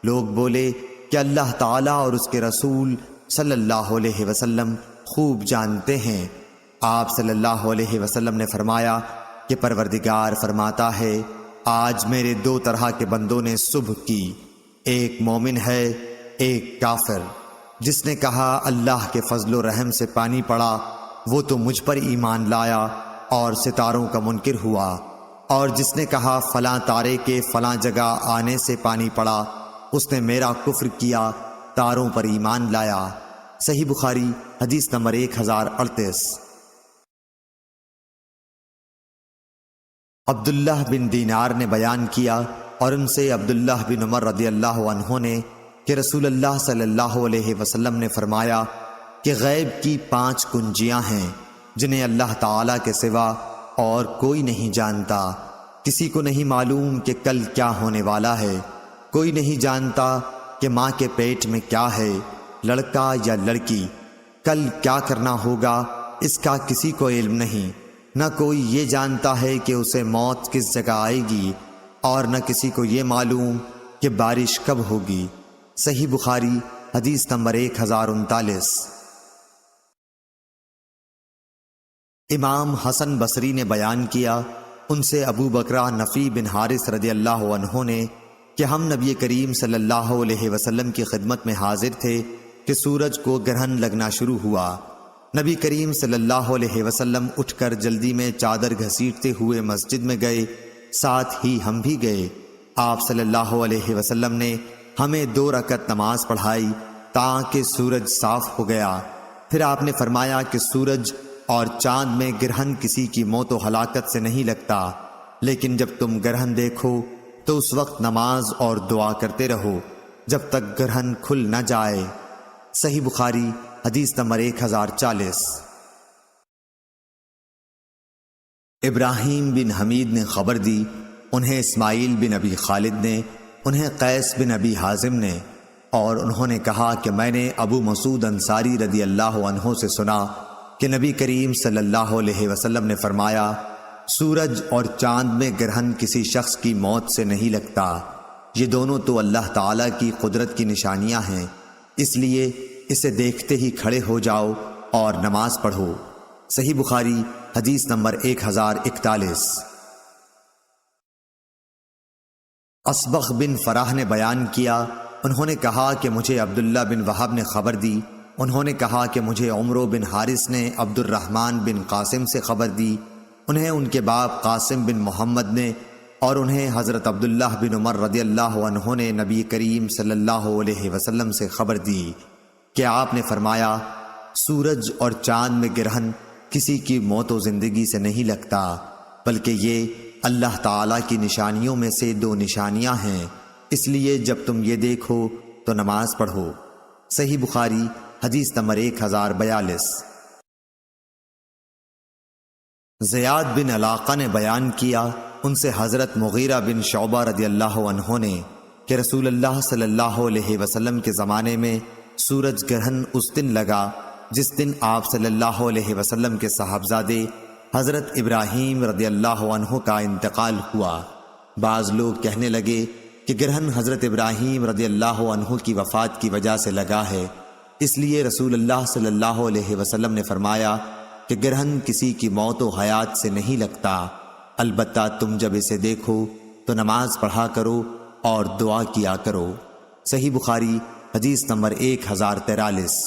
S1: لوگ بولے کہ اللہ تعالیٰ اور اس کے رسول صلی اللہ علیہ وسلم خوب جانتے ہیں۔ آپ صلی اللہ علیہ وسلم نے فرمایا کہ پروردگار فرماتا ہے آج میرے 2 طرح کے بندوں نے صبح کی، ایک مومن ہے ایک کافر۔ جس نے کہا اللہ کے فضل و رحم سے پانی پڑا وہ تو مجھ پر ایمان لایا اور ستاروں کا منکر ہوا، اور جس نے کہا فلاں تارے کے فلاں جگہ آنے سے پانی پڑا اس نے میرا کفر کیا، تاروں پر ایمان لایا۔ صحیح بخاری حدیث نمبر 1038۔ عبداللہ بن دینار نے بیان کیا اور ان سے عبداللہ بن عمر رضی اللہ عنہ نے کہ رسول اللہ صلی اللہ علیہ وسلم نے فرمایا کہ غیب کی 5 کنجیاں ہیں جنہیں اللہ تعالیٰ کے سوا اور کوئی نہیں جانتا۔ کسی کو نہیں معلوم کہ کل کیا ہونے والا ہے، کوئی نہیں جانتا کہ ماں کے پیٹ میں کیا ہے، لڑکا یا لڑکی، کل کیا کرنا ہوگا اس کا کسی کو علم نہیں، نہ کوئی یہ جانتا ہے کہ اسے موت کس جگہ آئے گی، اور نہ کسی کو یہ معلوم کہ بارش کب ہوگی۔ صحیح بخاری حدیث نمبر 1039۔ امام حسن بصری نے بیان کیا، ان سے ابو بکرہ نفی بن حارث رضی اللہ عنہ نے کہ ہم نبی کریم صلی اللہ علیہ وسلم کی خدمت میں حاضر تھے کہ سورج کو گرہن لگنا شروع ہوا۔ نبی کریم صلی اللہ علیہ وسلم اٹھ کر جلدی میں چادر گھسیٹتے ہوئے مسجد میں گئے، ساتھ ہی ہم بھی گئے۔ آپ صلی اللہ علیہ وسلم نے ہمیں 2 رکعت نماز پڑھائی تاکہ سورج صاف ہو گیا۔ پھر آپ نے فرمایا کہ سورج اور چاند میں گرہن کسی کی موت و ہلاکت سے نہیں لگتا، لیکن جب تم گرہن دیکھو تو اس وقت نماز اور دعا کرتے رہو جب تک گرہن کھل نہ جائے۔ صحیح بخاری حدیث نمبر 1040۔ ابراہیم بن حمید نے خبر دی، انہیں اسماعیل بن ابی خالد نے، انہیں قیس بن ابی حازم نے، اور انہوں نے کہا کہ میں نے ابو مسعود انصاری رضی اللہ عنہ سے سنا کہ نبی کریم صلی اللہ علیہ وسلم نے فرمایا، سورج اور چاند میں گرہن کسی شخص کی موت سے نہیں لگتا، یہ دونوں تو اللہ تعالیٰ کی قدرت کی نشانیاں ہیں، اس لیے اسے دیکھتے ہی کھڑے ہو جاؤ اور نماز پڑھو۔ صحیح بخاری حدیث نمبر 1041۔ اصبغ بن فراح نے بیان کیا، انہوں نے کہا کہ مجھے عبداللہ بن وہب نے خبر دی، انہوں نے کہا کہ مجھے عمرو بن حارث نے عبد الرحمن بن قاسم سے خبر دی، انہیں ان کے باپ قاسم بن محمد نے، اور انہیں حضرت عبداللہ بن عمر رضی اللہ عنہ نے نبی کریم صلی اللہ علیہ وسلم سے خبر دی کہ آپ نے فرمایا، سورج اور چاند میں گرہن کسی کی موت و زندگی سے نہیں لگتا، بلکہ یہ اللہ تعالیٰ کی نشانیوں میں سے 2 نشانیاں ہیں، اس لیے جب تم یہ دیکھو تو نماز پڑھو۔ صحیح بخاری حدیث نمبر 1042۔ زیاد بن علاقہ نے بیان کیا، ان سے حضرت مغیرہ بن شعبہ رضی اللہ عنہ نے کہ رسول اللہ صلی اللہ علیہ وسلم کے زمانے میں سورج گرہن اس دن لگا جس دن آپ صلی اللہ علیہ وسلم کے صاحبزادے حضرت ابراہیم رضی اللہ عنہ کا انتقال ہوا۔ بعض لوگ کہنے لگے کہ گرہن حضرت ابراہیم رضی اللہ عنہ کی وفات کی وجہ سے لگا ہے، اس لیے رسول اللہ صلی اللہ علیہ وسلم نے فرمایا کہ گرہن کسی کی موت و حیات سے نہیں لگتا، البتہ تم جب اسے دیکھو تو نماز پڑھا کرو اور دعا کیا کرو۔ صحیح بخاری حدیث نمبر 1043۔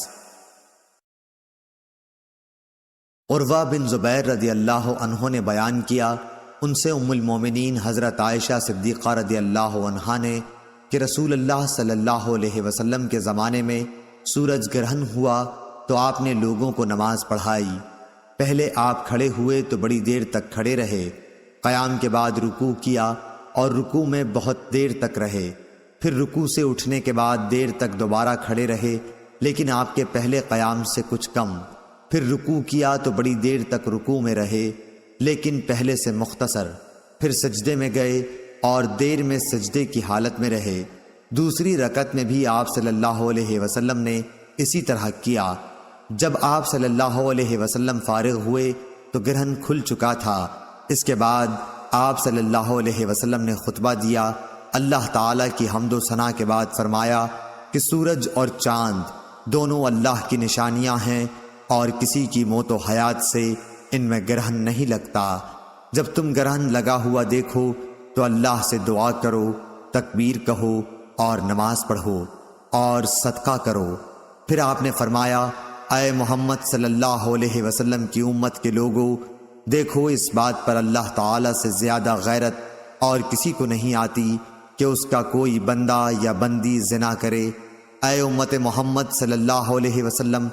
S1: عروہ بن زبیر رضی اللہ عنہ نے بیان کیا، ان سے ام المومنین حضرت عائشہ صدیقہ رضی اللہ عنہا نے کہ رسول اللہ صلی اللہ علیہ وسلم کے زمانے میں سورج گرہن ہوا تو آپ نے لوگوں کو نماز پڑھائی۔ پہلے آپ کھڑے ہوئے تو بڑی دیر تک کھڑے رہے، قیام کے بعد رکوع کیا اور رکوع میں بہت دیر تک رہے، پھر رکوع سے اٹھنے کے بعد دیر تک دوبارہ کھڑے رہے، لیکن آپ کے پہلے قیام سے کچھ کم، پھر رکوع کیا تو بڑی دیر تک رکوع میں رہے لیکن پہلے سے مختصر، پھر سجدے میں گئے اور دیر میں سجدے کی حالت میں رہے۔ دوسری رکعت میں بھی آپ صلی اللہ علیہ وسلم نے اسی طرح کیا۔ جب آپ صلی اللہ علیہ وسلم فارغ ہوئے تو گرہن کھل چکا تھا۔ اس کے بعد آپ صلی اللہ علیہ وسلم نے خطبہ دیا، اللہ تعالیٰ کی حمد و ثنا کے بعد فرمایا کہ سورج اور چاند دونوں اللہ کی نشانیاں ہیں اور کسی کی موت و حیات سے ان میں گرہن نہیں لگتا۔ جب تم گرہن لگا ہوا دیکھو تو اللہ سے دعا کرو، تکبیر کہو اور نماز پڑھو اور صدقہ کرو۔ پھر آپ نے فرمایا، اے محمد صلی اللہ علیہ وسلم کی امت کے لوگوں، دیکھو اس بات پر اللہ تعالیٰ سے زیادہ غیرت اور کسی کو نہیں آتی کہ اس کا کوئی بندہ یا بندی زنا کرے۔ اے امت محمد صلی اللہ علیہ وسلم،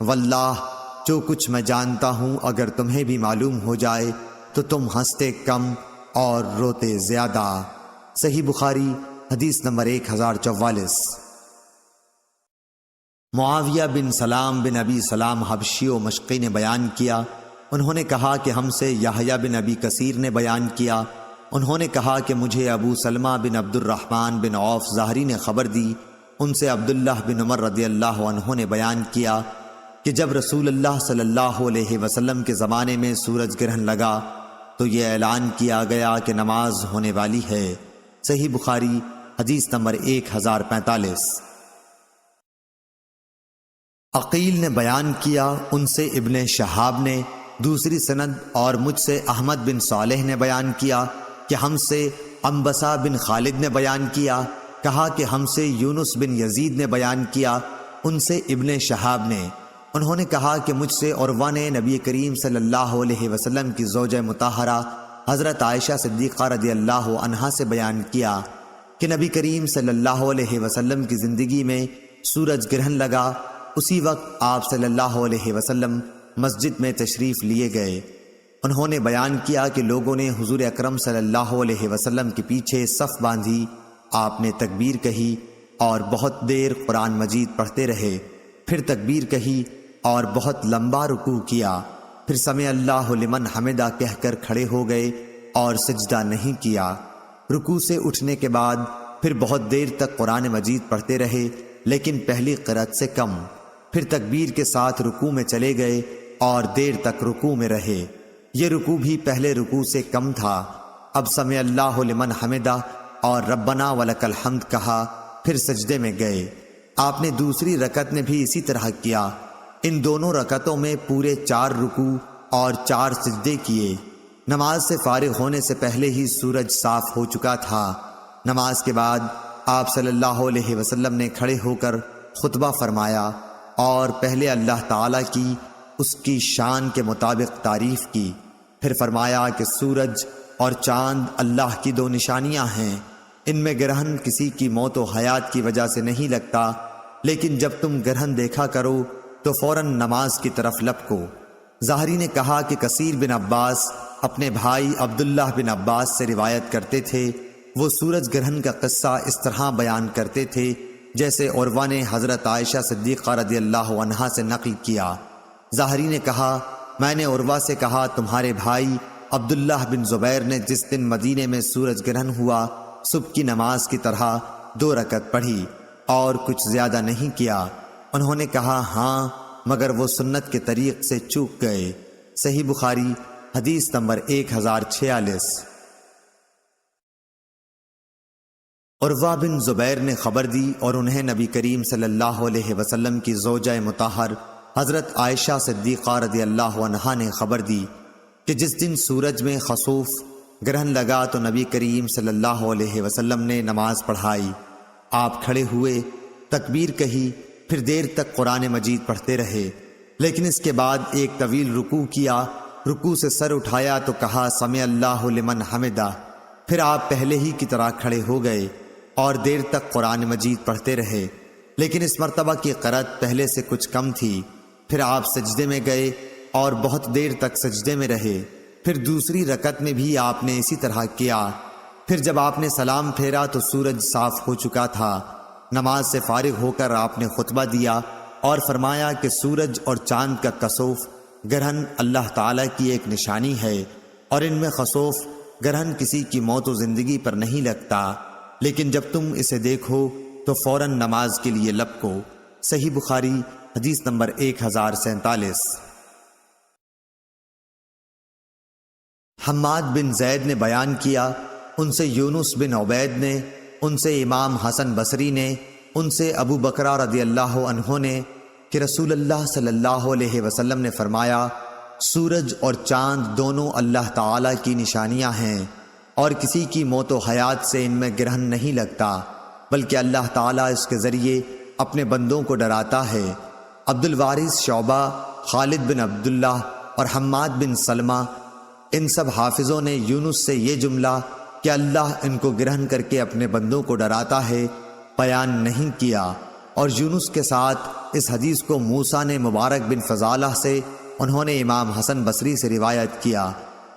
S1: واللہ جو کچھ میں جانتا ہوں اگر تمہیں بھی معلوم ہو جائے تو تم ہنستے کم اور روتے زیادہ۔ صحیح بخاری حدیث نمبر 1044۔ معاویہ بن سلام بن ابی سلام حبشی و مشقی نے بیان کیا، انہوں نے کہا کہ ہم سے یحییٰ بن ابی کثیر نے بیان کیا، انہوں نے کہا کہ مجھے ابو سلمہ بن عبد الرحمن بن عوف ظاہری نے خبر دی، ان سے عبداللہ بن عمر رضی اللہ عنہ نے بیان کیا کہ جب رسول اللہ صلی اللہ علیہ وسلم کے زمانے میں سورج گرہن لگا تو یہ اعلان کیا گیا کہ نماز ہونے والی ہے۔ صحیح بخاری حدیث نمبر 1045۔ عقیل نے بیان کیا، ان سے ابن شہاب نے دوسری سند، اور مجھ سے احمد بن صالح نے بیان کیا کہ ہم سے انبسا بن خالد نے بیان کیا، کہا کہ ہم سے یونس بن یزید نے بیان کیا، ان سے ابن شہاب نے، انہوں نے کہا کہ مجھ سے عروہ نے نبی کریم صلی اللہ علیہ وسلم کی زوجہ مطہرہ حضرت عائشہ صدیقہ رضی اللہ عنہا سے بیان کیا کہ نبی کریم صلی اللہ علیہ وسلم کی زندگی میں سورج گرہن لگا، اسی وقت آپ صلی اللہ علیہ وسلم مسجد میں تشریف لیے گئے۔ انہوں نے بیان کیا کہ لوگوں نے حضور اکرم صلی اللہ علیہ وسلم کے پیچھے صف باندھی، آپ نے تکبیر کہی اور بہت دیر قرآن مجید پڑھتے رہے، پھر تکبیر کہی اور بہت لمبا رکوع کیا، پھر سمع اللہ لمن حمدہ کہہ کر کھڑے ہو گئے اور سجدہ نہیں کیا۔ رکوع سے اٹھنے کے بعد پھر بہت دیر تک قرآن مجید پڑھتے رہے، لیکن پہلی قرأت سے کم، پھر تکبیر کے ساتھ رکوع میں چلے گئے اور دیر تک رکوع میں رہے۔ یہ رکوع بھی پہلے رکوع سے کم تھا۔ اب سمع اللہ لمن حمدہ اور ربنا ولک الحمد کہا، پھر سجدے میں گئے۔ آپ نے دوسری رکعت میں بھی اسی طرح کیا۔ ان دونوں رکعتوں میں پورے 4 رکوع اور 4 سجدے کیے۔ نماز سے فارغ ہونے سے پہلے ہی سورج صاف ہو چکا تھا۔ نماز کے بعد آپ صلی اللہ علیہ وسلم نے کھڑے ہو کر خطبہ فرمایا اور پہلے اللہ تعالیٰ کی اس کی شان کے مطابق تعریف کی، پھر فرمایا کہ سورج اور چاند اللہ کی 2 نشانیاں ہیں، ان میں گرہن کسی کی موت و حیات کی وجہ سے نہیں لگتا، لیکن جب تم گرہن دیکھا کرو تو فوراً نماز کی طرف لپکو۔ ظاہری نے کہا کہ کثیر بن عباس اپنے بھائی عبداللہ بن عباس سے روایت کرتے تھے، وہ سورج گرہن کا قصہ اس طرح بیان کرتے تھے جیسے عروہ نے حضرت عائشہ صدیقہ رضی اللہ عنہا سے نقل کیا۔ ظاہری نے کہا، میں نے عروہ سے کہا تمہارے بھائی عبداللہ بن زبیر نے جس دن مدینے میں سورج گرہن ہوا صبح کی نماز کی طرح 2 رکعت پڑھی اور کچھ زیادہ نہیں کیا۔ انہوں نے کہا ہاں، مگر وہ سنت کے طریق سے چوک گئے۔ صحیح بخاری حدیث نمبر 1046۔ عروہ بن زبیر نے خبر دی اور انہیں نبی کریم صلی اللہ علیہ وسلم کی زوجہ مطہر حضرت عائشہ صدیقہ رضی اللہ عنہا نے خبر دی کہ جس دن سورج میں خسوف گرہن لگا تو نبی کریم صلی اللہ علیہ وسلم نے نماز پڑھائی۔ آپ کھڑے ہوئے، تکبیر کہی، پھر دیر تک قرآن مجید پڑھتے رہے، لیکن اس کے بعد ایک طویل رکوع کیا۔ رکوع سے سر اٹھایا تو کہا سمع اللہ لمن حمدہ، پھر آپ پہلے ہی کی طرح کھڑے ہو گئے اور دیر تک قرآن مجید پڑھتے رہے، لیکن اس مرتبہ کی قرأت پہلے سے کچھ کم تھی۔ پھر آپ سجدے میں گئے اور بہت دیر تک سجدے میں رہے، پھر دوسری رکعت میں بھی آپ نے اسی طرح کیا۔ پھر جب آپ نے سلام پھیرا تو سورج صاف ہو چکا تھا۔ نماز سے فارغ ہو کر آپ نے خطبہ دیا اور فرمایا کہ سورج اور چاند کا کسوف گرہن اللہ تعالیٰ کی ایک نشانی ہے، اور ان میں خسوف گرہن کسی کی موت و زندگی پر نہیں لگتا، لیکن جب تم اسے دیکھو تو فوراً نماز کے لیے لپکو۔ صحیح بخاری حدیث نمبر 1047۔ حماد بن زید نے بیان کیا، ان سے یونس بن عبید نے، ان سے امام حسن بصری نے، ان سے ابو بکرہ رضی اللہ عنہ نے کہ رسول اللہ صلی اللہ علیہ وسلم نے فرمایا، سورج اور چاند دونوں اللہ تعالیٰ کی نشانیاں ہیں، اور کسی کی موت و حیات سے ان میں گرہن نہیں لگتا، بلکہ اللہ تعالیٰ اس کے ذریعے اپنے بندوں کو ڈراتا ہے۔ عبد الوارث شعبہ، خالد بن عبداللہ اور حماد بن سلمہ، ان سب حافظوں نے یونس سے یہ جملہ کہ اللہ ان کو گرہن کر کے اپنے بندوں کو ڈراتا ہے بیان نہیں کیا، اور یونس کے ساتھ اس حدیث کو موسیٰ نے مبارک بن فضالہ سے، انہوں نے امام حسن بصری سے روایت کیا۔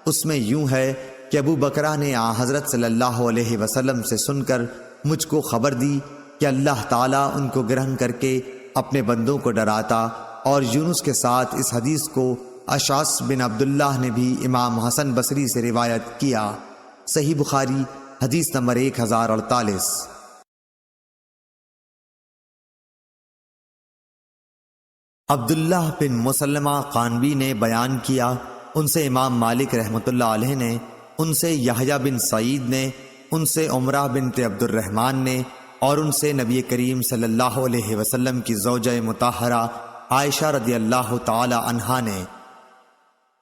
S1: اس میں یوں ہے کہ ابو بکرہ نے حضرت صلی اللہ علیہ وسلم سے سن کر مجھ کو خبر دی کہ اللہ تعالیٰ ان کو گرہن کر کے اپنے بندوں کو ڈراتا، اور یونس کے ساتھ اس حدیث کو اشعث بن عبداللہ نے بھی امام حسن بصری سے روایت کیا۔ صحیح بخاری حدیث نمبر 1048۔ عبداللہ بن مسلمہ قانبی نے بیان کیا، ان سے امام مالک رحمۃ اللہ علیہ نے، ان سے یحییٰ بن سعید نے، ان سے عمرہ بنت عبد الرحمن نے اور ان سے نبی کریم صلی اللہ علیہ وسلم کی زوجہ مطہرہ عائشہ رضی اللہ تعالی عنہا نے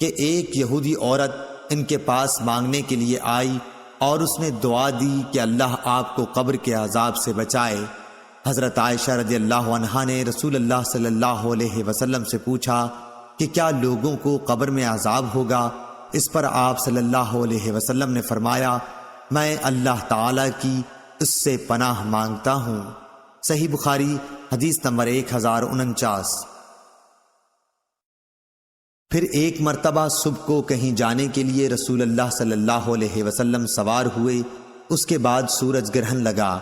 S1: کہ ایک یہودی عورت ان کے پاس مانگنے کے لیے آئی اور اس نے دعا دی کہ اللہ آپ کو قبر کے عذاب سے بچائے۔ حضرت عائشہ رضی اللہ عنہا نے رسول اللہ صلی اللہ علیہ وسلم سے پوچھا کہ کیا لوگوں کو قبر میں عذاب ہوگا؟ اس پر آپ صلی اللہ علیہ وسلم نے فرمایا، میں اللہ تعالی کی اس سے پناہ مانگتا ہوں۔ صحیح بخاری حدیث نمبر 1049۔ پھر ایک مرتبہ صبح کو کہیں جانے کے لیے رسول اللہ صلی اللہ علیہ وسلم سوار ہوئے، اس کے بعد سورج گرہن لگا۔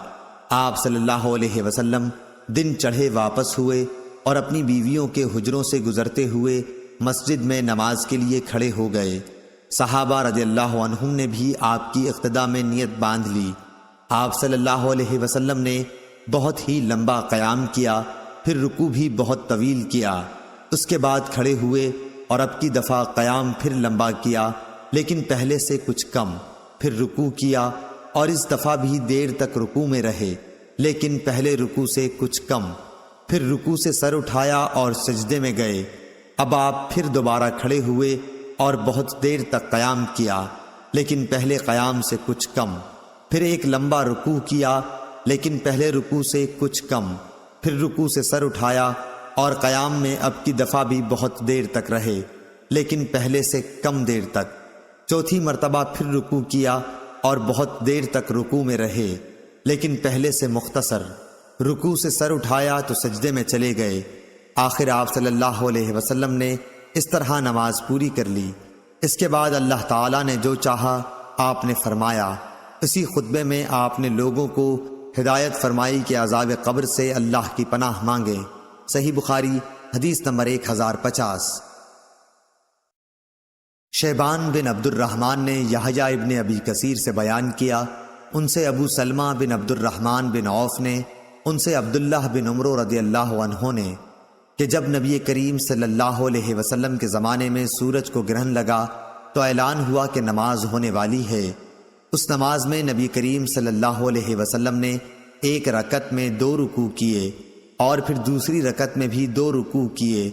S1: آپ صلی اللہ علیہ وسلم دن چڑھے واپس ہوئے اور اپنی بیویوں کے حجروں سے گزرتے ہوئے مسجد میں نماز کے لیے کھڑے ہو گئے۔ صحابہ رضی اللہ عنہم نے بھی آپ کی اقتداء میں نیت باندھ لی۔ آپ صلی اللہ علیہ وسلم نے بہت ہی لمبا قیام کیا، پھر رکوع بھی بہت طویل کیا۔ اس کے بعد کھڑے ہوئے اور اب کی دفعہ قیام پھر لمبا کیا، لیکن پہلے سے کچھ کم، پھر رکوع کیا اور اس دفعہ بھی دیر تک رکوع میں رہے، لیکن پہلے رکوع سے کچھ کم، پھر رکوع سے سر اٹھایا اور سجدے میں گئے۔ اب آپ پھر دوبارہ کھڑے ہوئے اور بہت دیر تک قیام کیا، لیکن پہلے قیام سے کچھ کم، پھر ایک لمبا رکوع کیا، لیکن پہلے رکوع سے کچھ کم، پھر رکوع سے سر اٹھایا اور قیام میں اب کی دفعہ بھی بہت دیر تک رہے، لیکن پہلے سے کم دیر تک۔ چوتھی مرتبہ پھر رکوع کیا اور بہت دیر تک رکوع میں رہے، لیکن پہلے سے مختصر۔ رکوع سے سر اٹھایا تو سجدے میں چلے گئے۔ آخر آپ صلی اللہ علیہ وسلم نے اس طرح نماز پوری کر لی۔ اس کے بعد اللہ تعالیٰ نے جو چاہا آپ نے فرمایا۔ اسی خطبے میں آپ نے لوگوں کو ہدایت فرمائی کہ عذاب قبر سے اللہ کی پناہ مانگے۔ صحیح بخاری حدیث نمبر 1050۔ شیبان بن عبد الرحمن نے یحییٰ ابن ابی کثیر سے بیان کیا، ان سے ابو سلمہ بن عبد الرحمن بن عوف نے، ان سے عبداللہ بن عمر رضی اللہ عنہ نے کہ جب نبی کریم صلی اللہ علیہ وسلم کے زمانے میں سورج کو گرہن لگا تو اعلان ہوا کہ نماز ہونے والی ہے۔ اس نماز میں نبی کریم صلی اللہ علیہ وسلم نے ایک رکعت میں 2 رکوع کیے اور پھر دوسری رکعت میں بھی 2 رکوع کیے۔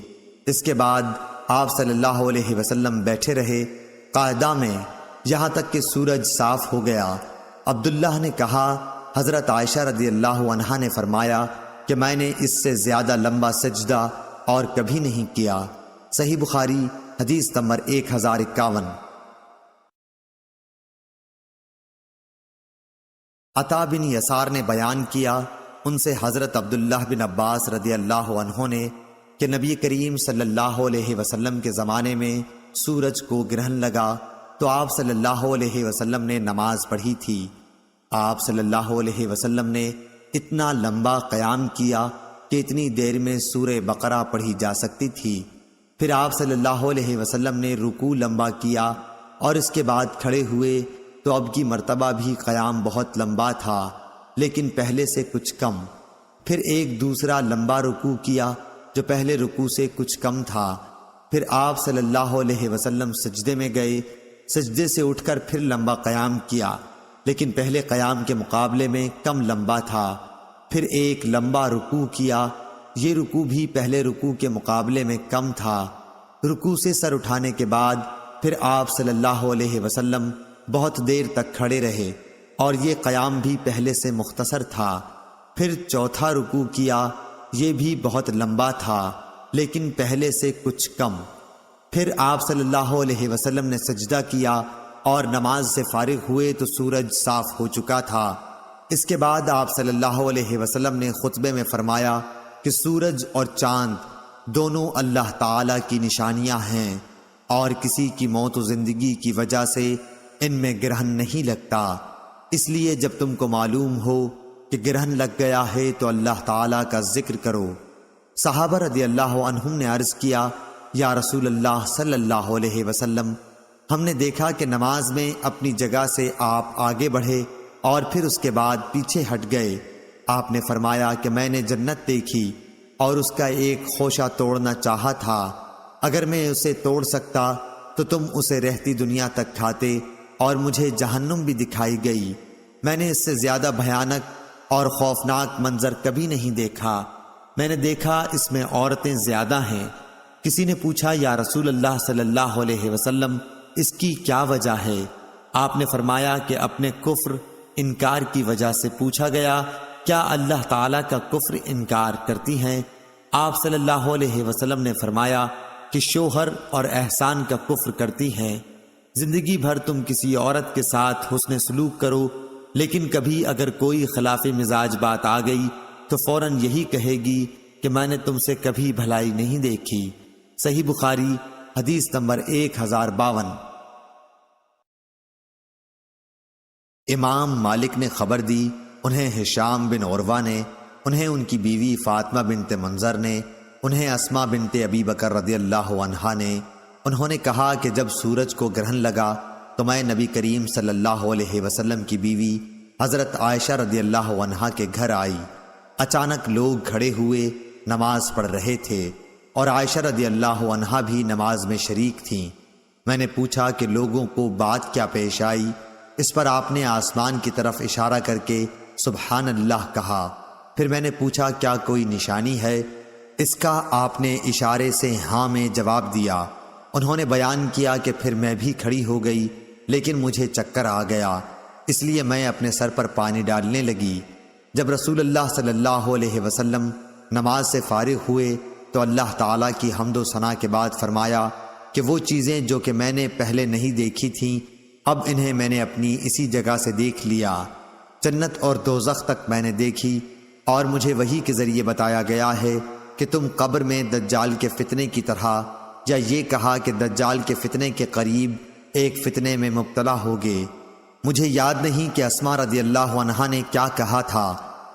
S1: اس کے بعد آپ صلی اللہ علیہ وسلم بیٹھے رہے قاعدہ میں یہاں تک کہ سورج صاف ہو گیا۔ عبداللہ نے کہا، حضرت عائشہ رضی اللہ عنہا نے فرمایا کہ میں نے اس سے زیادہ لمبا سجدہ اور کبھی نہیں کیا۔ صحیح بخاری حدیث نمبر 1051۔ عطا بن یسار نے بیان کیا، ان سے حضرت عبداللہ بن عباس رضی اللہ عنہ نے کہ نبی کریم صلی اللہ علیہ وسلم کے زمانے میں سورج کو گرہن لگا تو آپ صلی اللہ علیہ وسلم نے نماز پڑھی تھی۔ آپ صلی اللہ علیہ وسلم نے اتنا لمبا قیام کیا کہ اتنی دیر میں سورہ بقرہ پڑھی جا سکتی تھی۔ پھر آپ صلی اللہ علیہ وسلم نے رکوع لمبا کیا اور اس کے بعد کھڑے ہوئے تو اب کی مرتبہ بھی قیام بہت لمبا تھا، لیکن پہلے سے کچھ کم۔ پھر ایک دوسرا لمبا رکوع کیا جو پہلے رکوع سے کچھ کم تھا۔ پھر آپ صلی اللہ علیہ وسلم سجدے میں گئے، سجدے سے اٹھ کر پھر لمبا قیام کیا، لیکن پہلے قیام کے مقابلے میں کم لمبا تھا۔ پھر ایک لمبا رکوع کیا، یہ رکوع بھی پہلے رکوع کے مقابلے میں کم تھا۔ رکوع سے سر اٹھانے کے بعد پھر آپ صلی اللہ علیہ وسلم بہت دیر تک کھڑے رہے اور یہ قیام بھی پہلے سے مختصر تھا۔ پھر چوتھا رکوع کیا، یہ بھی بہت لمبا تھا لیکن پہلے سے کچھ کم۔ پھر آپ صلی اللہ علیہ وسلم نے سجدہ کیا اور نماز سے فارغ ہوئے تو سورج صاف ہو چکا تھا۔ اس کے بعد آپ صلی اللہ علیہ وسلم نے خطبے میں فرمایا کہ سورج اور چاند دونوں اللہ تعالی کی نشانیاں ہیں اور کسی کی موت و زندگی کی وجہ سے ان میں گرہن نہیں لگتا، اس لیے جب تم کو معلوم ہو کہ گرہن لگ گیا ہے تو اللہ تعالیٰ کا ذکر کرو۔ صحابہ رضی اللہ عنہم نے عرض کیا، یا رسول اللہ صلی اللہ علیہ وسلم، ہم نے دیکھا کہ نماز میں اپنی جگہ سے آپ آگے بڑھے اور پھر اس کے بعد پیچھے ہٹ گئے۔ آپ نے فرمایا کہ میں نے جنت دیکھی اور اس کا ایک خوشہ توڑنا چاہا تھا، اگر میں اسے توڑ سکتا تو تم اسے رہتی دنیا تک کھاتے، اور مجھے جہنم بھی دکھائی گئی، میں نے اس سے زیادہ بھیانک اور خوفناک منظر کبھی نہیں دیکھا۔ میں نے دیکھا اس میں عورتیں زیادہ ہیں۔ کسی نے پوچھا یا رسول اللہ صلی اللہ علیہ وسلم اس کی کیا وجہ ہے؟ آپ نے فرمایا کہ اپنے کفر انکار کی وجہ سے۔ پوچھا گیا کیا اللہ تعالیٰ کا کفر انکار کرتی ہیں؟ آپ صلی اللہ علیہ وسلم نے فرمایا کہ شوہر اور احسان کا کفر کرتی ہیں۔ زندگی بھر تم کسی عورت کے ساتھ حسن سلوک کرو، لیکن کبھی اگر کوئی خلاف مزاج بات آ گئی تو فوراً یہی کہے گی کہ میں نے تم سے کبھی بھلائی نہیں دیکھی۔ صحیح بخاری حدیث نمبر 1052۔ امام مالک نے خبر دی، انہیں ہشام بن عروہ نے، انہیں ان کی بیوی فاطمہ بنت منظر نے، انہیں اسماء بنت ابی بکر رضی اللہ عنہا نے، انہوں نے کہا کہ جب سورج کو گرہن لگا تو میں نبی کریم صلی اللہ علیہ وسلم کی بیوی حضرت عائشہ رضی اللہ عنہا کے گھر آئی۔ اچانک لوگ کھڑے ہوئے نماز پڑھ رہے تھے اور عائشہ رضی اللہ عنہا بھی نماز میں شریک تھیں۔ میں نے پوچھا کہ لوگوں کو بات کیا پیش آئی؟ اس پر آپ نے آسمان کی طرف اشارہ کر کے سبحان اللہ کہا۔ پھر میں نے پوچھا کیا کوئی نشانی ہے؟ اس کا آپ نے اشارے سے ہاں میں جواب دیا۔ انہوں نے بیان کیا کہ پھر میں بھی کھڑی ہو گئی، لیکن مجھے چکر آ گیا، اس لیے میں اپنے سر پر پانی ڈالنے لگی۔ جب رسول اللہ صلی اللہ علیہ وسلم نماز سے فارغ ہوئے تو اللہ تعالیٰ کی حمد و ثنا کے بعد فرمایا کہ وہ چیزیں جو کہ میں نے پہلے نہیں دیکھی تھیں اب انہیں میں نے اپنی اسی جگہ سے دیکھ لیا۔ جنت اور دوزخ تک میں نے دیکھی اور مجھے وحی کے ذریعے بتایا گیا ہے کہ تم قبر میں دجال کے فتنے کی طرح، یا یہ کہا کہ دجال کے فتنے کے قریب ایک فتنے میں مبتلا ہوگے۔ مجھے یاد نہیں کہ اسماء رضی اللہ عنہا نے کیا کہا تھا۔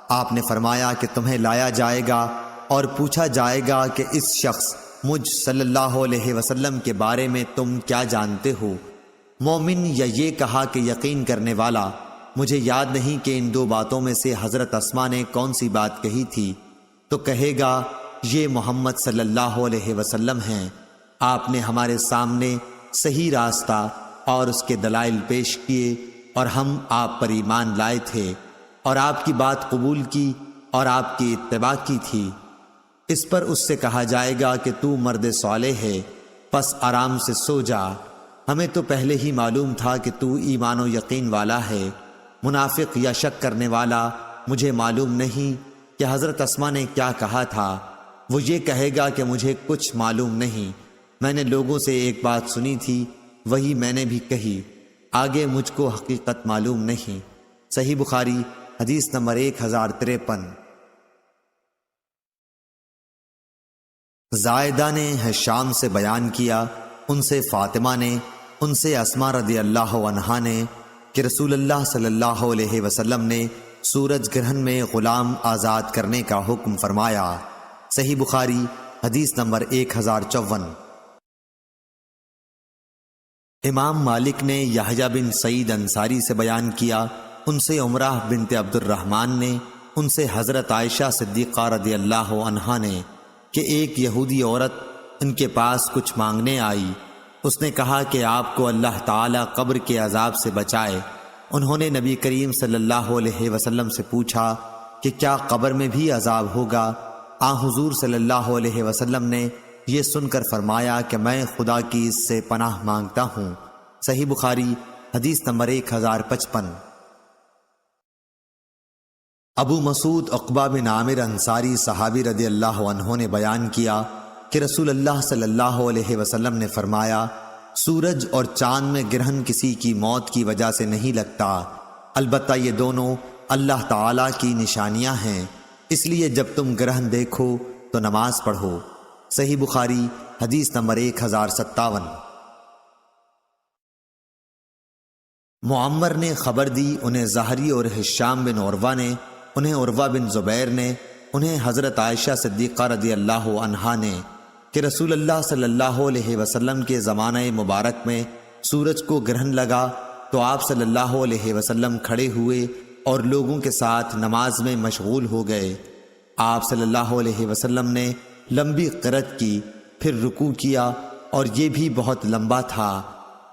S1: آپ نے فرمایا کہ تمہیں لایا جائے گا اور پوچھا جائے گا کہ اس شخص مجھ صلی اللہ علیہ وسلم کے بارے میں تم کیا جانتے ہو؟ مومن یا یہ کہا کہ یقین کرنے والا۔ مجھے یاد نہیں کہ ان دو باتوں میں سے حضرت اسماء نے کون سی بات کہی تھی، تو کہے گا یہ محمد صلی اللہ علیہ وسلم ہیں۔ آپ نے ہمارے سامنے صحیح راستہ اور اس کے دلائل پیش کیے اور ہم آپ پر ایمان لائے تھے اور آپ کی بات قبول کی اور آپ کی اتباع کی تھی۔ اس پر اس سے کہا جائے گا کہ تو مرد صالح ہے، پس آرام سے سو جا، ہمیں تو پہلے ہی معلوم تھا کہ تو ایمان و یقین والا ہے۔ منافق یا شک کرنے والا مجھے معلوم نہیں کہ حضرت اسماء نے کیا کہا تھا۔ وہ یہ کہے گا کہ مجھے کچھ معلوم نہیں، میں نے لوگوں سے ایک بات سنی تھی وہی میں نے بھی کہی، آگے مجھ کو حقیقت معلوم نہیں۔ صحیح بخاری حدیث نمبر 1053۔ زائدہ نے ہشام سے بیان کیا، ان سے فاطمہ نے، ان سے اسماء رضی اللہ عنہا نے کہ رسول اللہ صلی اللہ علیہ وسلم نے سورج گرہن میں غلام آزاد کرنے کا حکم فرمایا۔ صحیح بخاری حدیث نمبر 1054۔ امام مالک نے یحییٰ بن سعید انصاری سے بیان کیا، ان سے عمرہ بنت عبد الرحمن نے، ان سے حضرت عائشہ صدیقہ رضی اللہ عنہا نے کہ ایک یہودی عورت ان کے پاس کچھ مانگنے آئی۔ اس نے کہا کہ آپ کو اللہ تعالیٰ قبر کے عذاب سے بچائے۔ انہوں نے نبی کریم صلی اللہ علیہ وسلم سے پوچھا کہ کیا قبر میں بھی عذاب ہوگا؟ حضور صلی اللہ علیہ وسلم نے یہ سن کر فرمایا کہ میں خدا کی اس سے پناہ مانگتا ہوں۔ صحیح بخاری حدیث نمبر 1055۔ ابو مسعود عقبہ بن عامر انصاری صحابی رضی اللہ عنہ نے بیان کیا کہ رسول اللہ صلی اللہ علیہ وسلم نے فرمایا، سورج اور چاند میں گرہن کسی کی موت کی وجہ سے نہیں لگتا، البتہ یہ دونوں اللہ تعالیٰ کی نشانیاں ہیں، اس لیے جب تم گرہن دیکھو تو نماز پڑھو۔ صحیح بخاری حدیث نمبر 1057۔ معمر نے خبر دی، انہیں زہری اور ہشام بن عروہ نے، انہیں عروہ بن زبیر نے، انہیں حضرت عائشہ صدیقہ رضی اللہ عنہا نے کہ رسول اللہ صلی اللہ علیہ وسلم کے زمانہ مبارک میں سورج کو گرہن لگا تو آپ صلی اللہ علیہ وسلم کھڑے ہوئے اور لوگوں کے ساتھ نماز میں مشغول ہو گئے۔ آپ صلی اللہ علیہ وسلم نے لمبی قرأت کی، پھر رکوع کیا اور یہ بھی بہت لمبا تھا،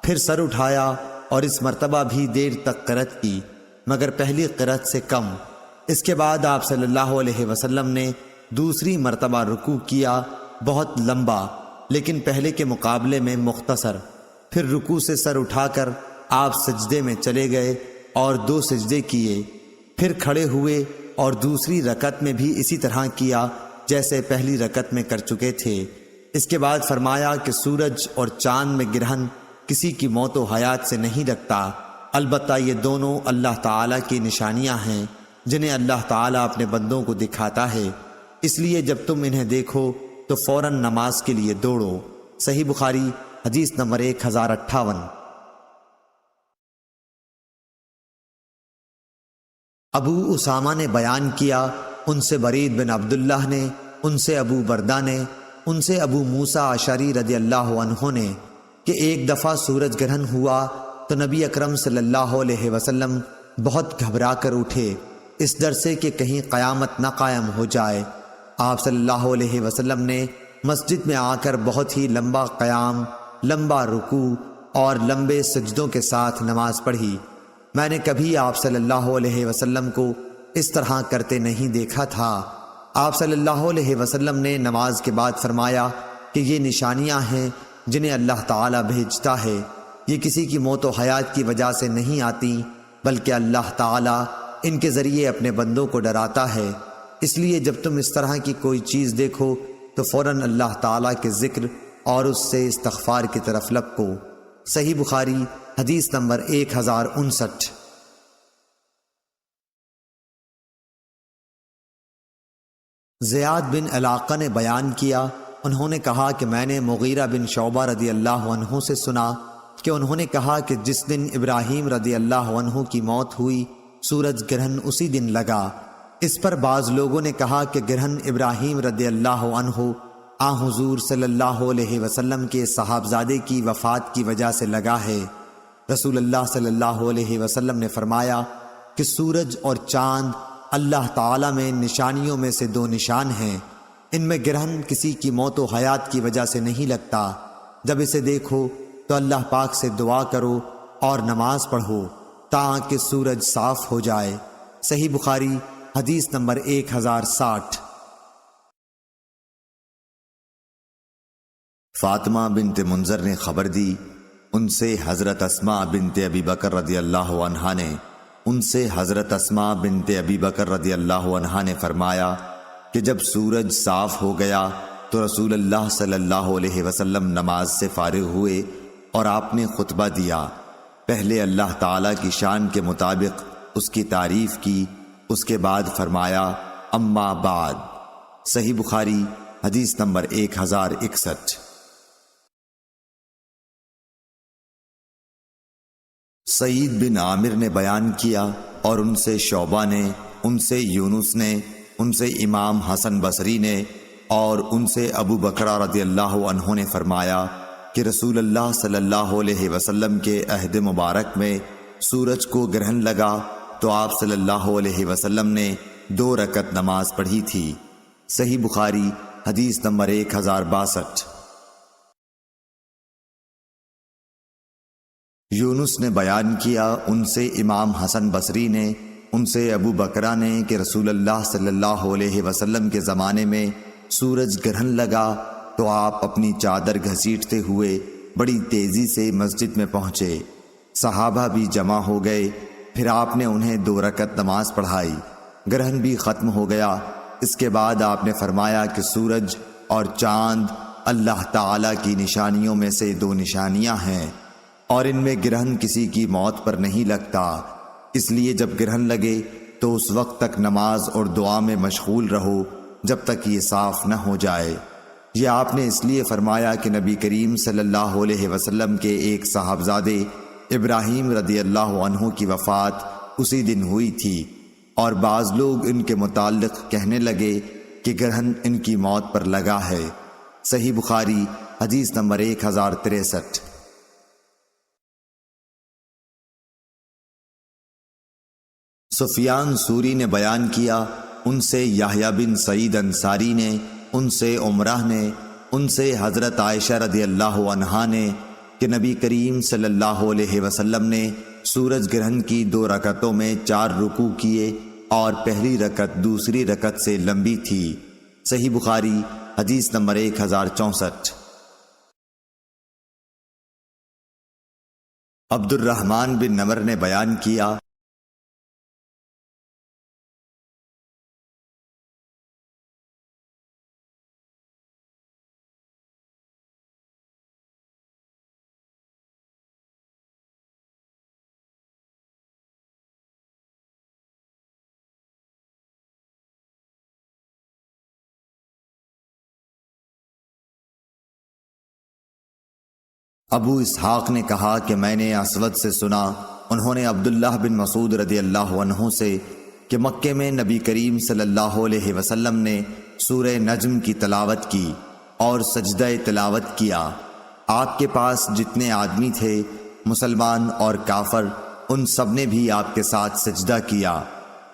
S1: پھر سر اٹھایا اور اس مرتبہ بھی دیر تک قرأت کی، مگر پہلی قرأت سے کم۔ اس کے بعد آپ صلی اللہ علیہ وسلم نے دوسری مرتبہ رکوع کیا، بہت لمبا لیکن پہلے کے مقابلے میں مختصر۔ پھر رکوع سے سر اٹھا کر آپ سجدے میں چلے گئے اور 2 سجدے کیے، پھر کھڑے ہوئے اور دوسری رکعت میں بھی اسی طرح کیا جیسے پہلی رکعت میں کر چکے تھے۔ اس کے بعد فرمایا کہ سورج اور چاند میں گرہن کسی کی موت و حیات سے نہیں رکھتا، البتہ یہ دونوں اللہ تعالیٰ کی نشانیاں ہیں جنہیں اللہ تعالیٰ اپنے بندوں کو دکھاتا ہے، اس لیے جب تم انہیں دیکھو تو فوراً نماز کے لیے دوڑو۔ صحیح بخاری حدیث نمبر 1058۔ ابو اسامہ نے بیان کیا، ان سے برید بن عبداللہ نے، ان سے ابو بردہ نے، ان سے ابو موسیٰ اشعری رضی اللہ عنہ نے کہ ایک دفعہ سورج گرہن ہوا تو نبی اکرم صلی اللہ علیہ وسلم بہت گھبرا کر اٹھے، اس ڈر سے کہ کہیں قیامت نہ قائم ہو جائے۔ آپ صلی اللہ علیہ وسلم نے مسجد میں آ کر بہت ہی لمبا قیام، لمبا رکوع اور لمبے سجدوں کے ساتھ نماز پڑھی۔ میں نے کبھی آپ صلی اللہ علیہ وسلم کو اس طرح کرتے نہیں دیکھا تھا۔ آپ صلی اللہ علیہ وسلم نے نماز کے بعد فرمایا کہ یہ نشانیاں ہیں جنہیں اللہ تعالیٰ بھیجتا ہے، یہ کسی کی موت و حیات کی وجہ سے نہیں آتی بلکہ اللہ تعالیٰ ان کے ذریعے اپنے بندوں کو ڈراتا ہے، اس لیے جب تم اس طرح کی کوئی چیز دیکھو تو فوراً اللہ تعالیٰ کے ذکر اور اس سے استغفار کی طرف لپکو۔ صحیح بخاری حدیث نمبر 1059۔ زیاد بن علاقہ نے بیان کیا، انہوں نے کہا کہ میں نے مغیرہ بن شعبہ رضی اللہ عنہ سے سنا کہ انہوں نے کہا کہ جس دن ابراہیم رضی اللہ عنہ کی موت ہوئی سورج گرہن اسی دن لگا۔ اس پر بعض لوگوں نے کہا کہ گرہن ابراہیم رضی اللہ عنہ حضور صلی اللہ علیہ وسلم کے صاحبزادے کی وفات کی وجہ سے لگا ہے۔ رسول اللہ صلی اللہ علیہ وسلم نے فرمایا کہ سورج اور چاند اللہ تعالیٰ میں نشانیوں میں سے 2 نشان ہیں، ان میں گرہن کسی کی موت و حیات کی وجہ سے نہیں لگتا، جب اسے دیکھو تو اللہ پاک سے دعا کرو اور نماز پڑھو تاکہ سورج صاف ہو جائے۔ صحیح بخاری حدیث نمبر 1060۔ فاطمہ بنت منذر نے خبر دی، ان سے حضرت اسماء بنت ابی بکر رضی اللہ عنہا نے، ان سے حضرت اسماء بنت ابی بکر رضی اللہ عنہا نے فرمایا کہ جب سورج صاف ہو گیا تو رسول اللہ صلی اللہ علیہ وسلم نماز سے فارغ ہوئے اور آپ نے خطبہ دیا۔ پہلے اللہ تعالیٰ کی شان کے مطابق اس کی تعریف کی، اس کے بعد فرمایا اما بعد۔ صحیح بخاری حدیث نمبر 1061۔ سعید بن عامر نے بیان کیا اور ان سے شعبہ نے، ان سے یونس نے، ان سے امام حسن بصری نے اور ان سے ابو بکرہ رضی اللہ عنہ نے فرمایا کہ رسول اللہ صلی اللہ علیہ وسلم کے عہد مبارک میں سورج کو گرہن لگا تو آپ صلی اللہ علیہ وسلم نے 2 رکعت نماز پڑھی تھی۔ صحیح بخاری حدیث نمبر 1062۔ یونس نے بیان کیا، ان سے امام حسن بصری نے، ان سے ابو بکرہ نے کہ رسول اللہ صلی اللہ علیہ وسلم کے زمانے میں سورج گرہن لگا تو آپ اپنی چادر گھسیٹتے ہوئے بڑی تیزی سے مسجد میں پہنچے، صحابہ بھی جمع ہو گئے، پھر آپ نے انہیں 2 رکعت نماز پڑھائی، گرہن بھی ختم ہو گیا۔ اس کے بعد آپ نے فرمایا کہ سورج اور چاند اللہ تعالیٰ کی نشانیوں میں سے 2 نشانیاں ہیں اور ان میں گرہن کسی کی موت پر نہیں لگتا، اس لیے جب گرہن لگے تو اس وقت تک نماز اور دعا میں مشغول رہو جب تک یہ صاف نہ ہو جائے۔ یہ آپ نے اس لیے فرمایا کہ نبی کریم صلی اللہ علیہ وسلم کے ایک صاحبزادے ابراہیم رضی اللہ عنہ کی وفات اسی دن ہوئی تھی، اور بعض لوگ ان کے متعلق کہنے لگے کہ گرہن ان کی موت پر لگا ہے۔ صحیح بخاری حدیث نمبر 1063۔ سفیان سوری نے بیان کیا، ان سے یحییٰ بن سعید انصاری نے، ان سے عمرہ نے، ان سے حضرت عائشہ رضی اللہ عنہا نے کہ نبی کریم صلی اللہ علیہ وسلم نے سورج گرہن کی 2 رکعتوں میں 4 رکوع کیے اور پہلی رکعت دوسری رکعت سے لمبی تھی۔ صحیح بخاری حدیث نمبر 1064۔ عبد الرحمن بن نمر نے بیان کیا، ابو اسحاق نے کہا کہ میں نے اسود سے سنا، انہوں نے عبداللہ بن مسعود رضی اللہ عنہ سے کہ مکے میں نبی کریم صلی اللہ علیہ وسلم نے سورہ نجم کی تلاوت کی اور سجدہ تلاوت کیا۔ آپ کے پاس جتنے آدمی تھے مسلمان اور کافر، ان سب نے بھی آپ کے ساتھ سجدہ کیا،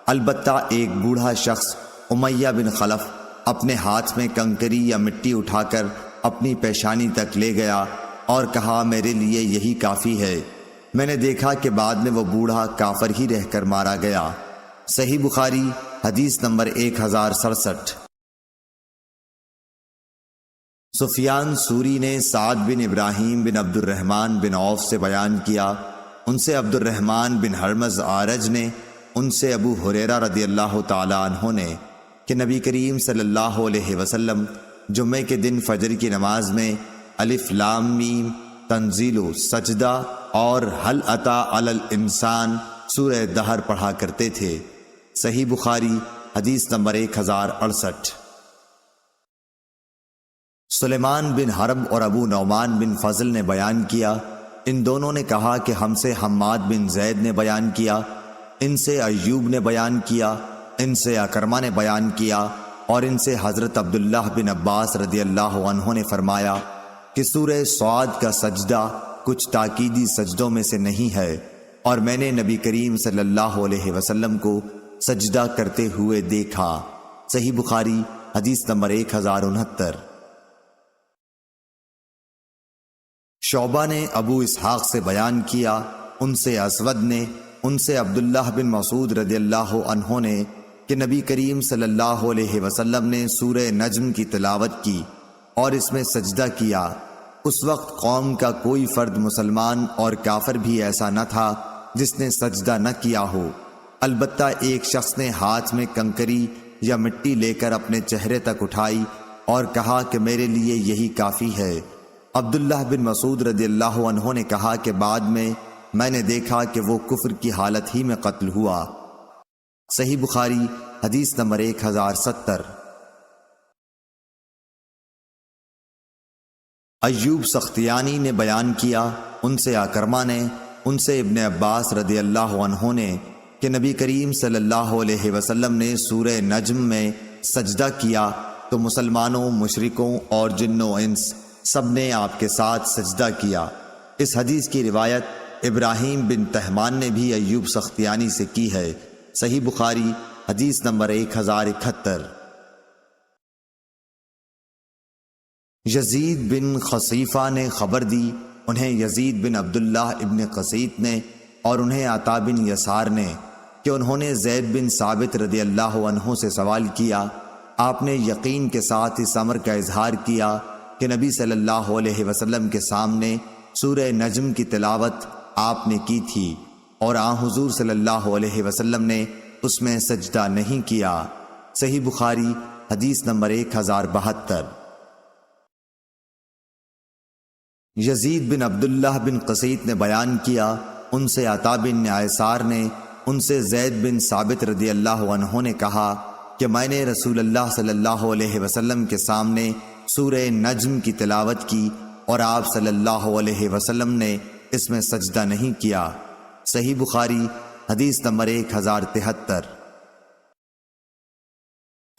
S1: البتہ ایک بوڑھا شخص امیہ بن خلف اپنے ہاتھ میں کنکری یا مٹی اٹھا کر اپنی پیشانی تک لے گیا اور کہا میرے لیے یہی کافی ہے۔ میں نے دیکھا کہ بعد میں وہ بوڑھا کافر ہی رہ کر مارا گیا۔ صحیح بخاری حدیث نمبر 1067۔ سفیان سوری نے سعد بن ابراہیم بن عبد الرحمن بن عوف سے بیان کیا، ان سے عبد الرحمن بن ہرمز آرج نے، ان سے ابو ہریرہ رضی اللہ تعالی عنہ نے کہ نبی کریم صلی اللہ علیہ وسلم جمعے کے دن فجر کی نماز میں الف لام میم، تنزیل و سجدہ اور هل اتی علی الانسان سورہ دہر پڑھا کرتے تھے۔ صحیح بخاری حدیث نمبر 1068۔ سلیمان بن حرب اور ابو نعمان بن فضل نے بیان کیا، ان دونوں نے کہا کہ ہم سے حماد بن زید نے بیان کیا، ان سے ایوب نے بیان کیا، ان سے اکرمہ نے بیان کیا، اور ان سے حضرت عبداللہ بن عباس رضی اللہ عنہ نے فرمایا کہ سورہ صاد کا سجدہ کچھ تاکیدی سجدوں میں سے نہیں ہے، اور میں نے نبی کریم صلی اللہ علیہ وسلم کو سجدہ کرتے ہوئے دیکھا۔ صحیح بخاری حدیث نمبر 1069۔ شعبہ نے ابو اسحاق سے بیان کیا، ان سے اسود نے، ان سے عبداللہ بن مسعود رضی اللہ عنہ نے کہ نبی کریم صلی اللہ علیہ وسلم نے سورہ نجم کی تلاوت کی اور اس میں سجدہ کیا۔ اس وقت قوم کا کوئی فرد مسلمان اور کافر بھی ایسا نہ تھا جس نے سجدہ نہ کیا ہو، البتہ ایک شخص نے ہاتھ میں کنکری یا مٹی لے کر اپنے چہرے تک اٹھائی اور کہا کہ میرے لیے یہی کافی ہے۔ عبداللہ بن مسعود رضی اللہ عنہ نے کہا کہ بعد میں نے دیکھا کہ وہ کفر کی حالت ہی میں قتل ہوا۔ صحیح بخاری حدیث نمبر 1070۔ ایوب سختیانی نے بیان کیا، ان سے اکرمہ نے، ان سے ابن عباس رضی اللہ عنہ نے کہ نبی کریم صلی اللہ علیہ وسلم نے سورہ نجم میں سجدہ کیا تو مسلمانوں، مشرکوں اور جنوں انس سب نے آپ کے ساتھ سجدہ کیا۔ اس حدیث کی روایت ابراہیم بن تہمان نے بھی ایوب سختیانی سے کی ہے۔ صحیح بخاری حدیث نمبر 1071۔ یزید بن خصیفہ نے خبر دی، انہیں یزید بن عبداللہ ابن قسیط نے اور انہیں عطا بن یسار نے کہ انہوں نے زید بن ثابت رضی اللہ عنہ سے سوال کیا۔ آپ نے یقین کے ساتھ اس امر کا اظہار کیا کہ نبی صلی اللہ علیہ وسلم کے سامنے سورہ نجم کی تلاوت آپ نے کی تھی اور حضور صلی اللہ علیہ وسلم نے اس میں سجدہ نہیں کیا۔ صحیح بخاری حدیث نمبر 1072۔ یزید بن عبداللہ بن قسیط نے بیان کیا، ان سے عطا بن یسار نے، ان سے زید بن ثابت رضی اللہ عنہ نے کہا کہ میں نے رسول اللہ صلی اللہ علیہ وسلم کے سامنے سورہ نجم کی تلاوت کی اور آپ صلی اللہ علیہ وسلم نے اس میں سجدہ نہیں کیا۔ صحیح بخاری حدیث نمبر 1073۔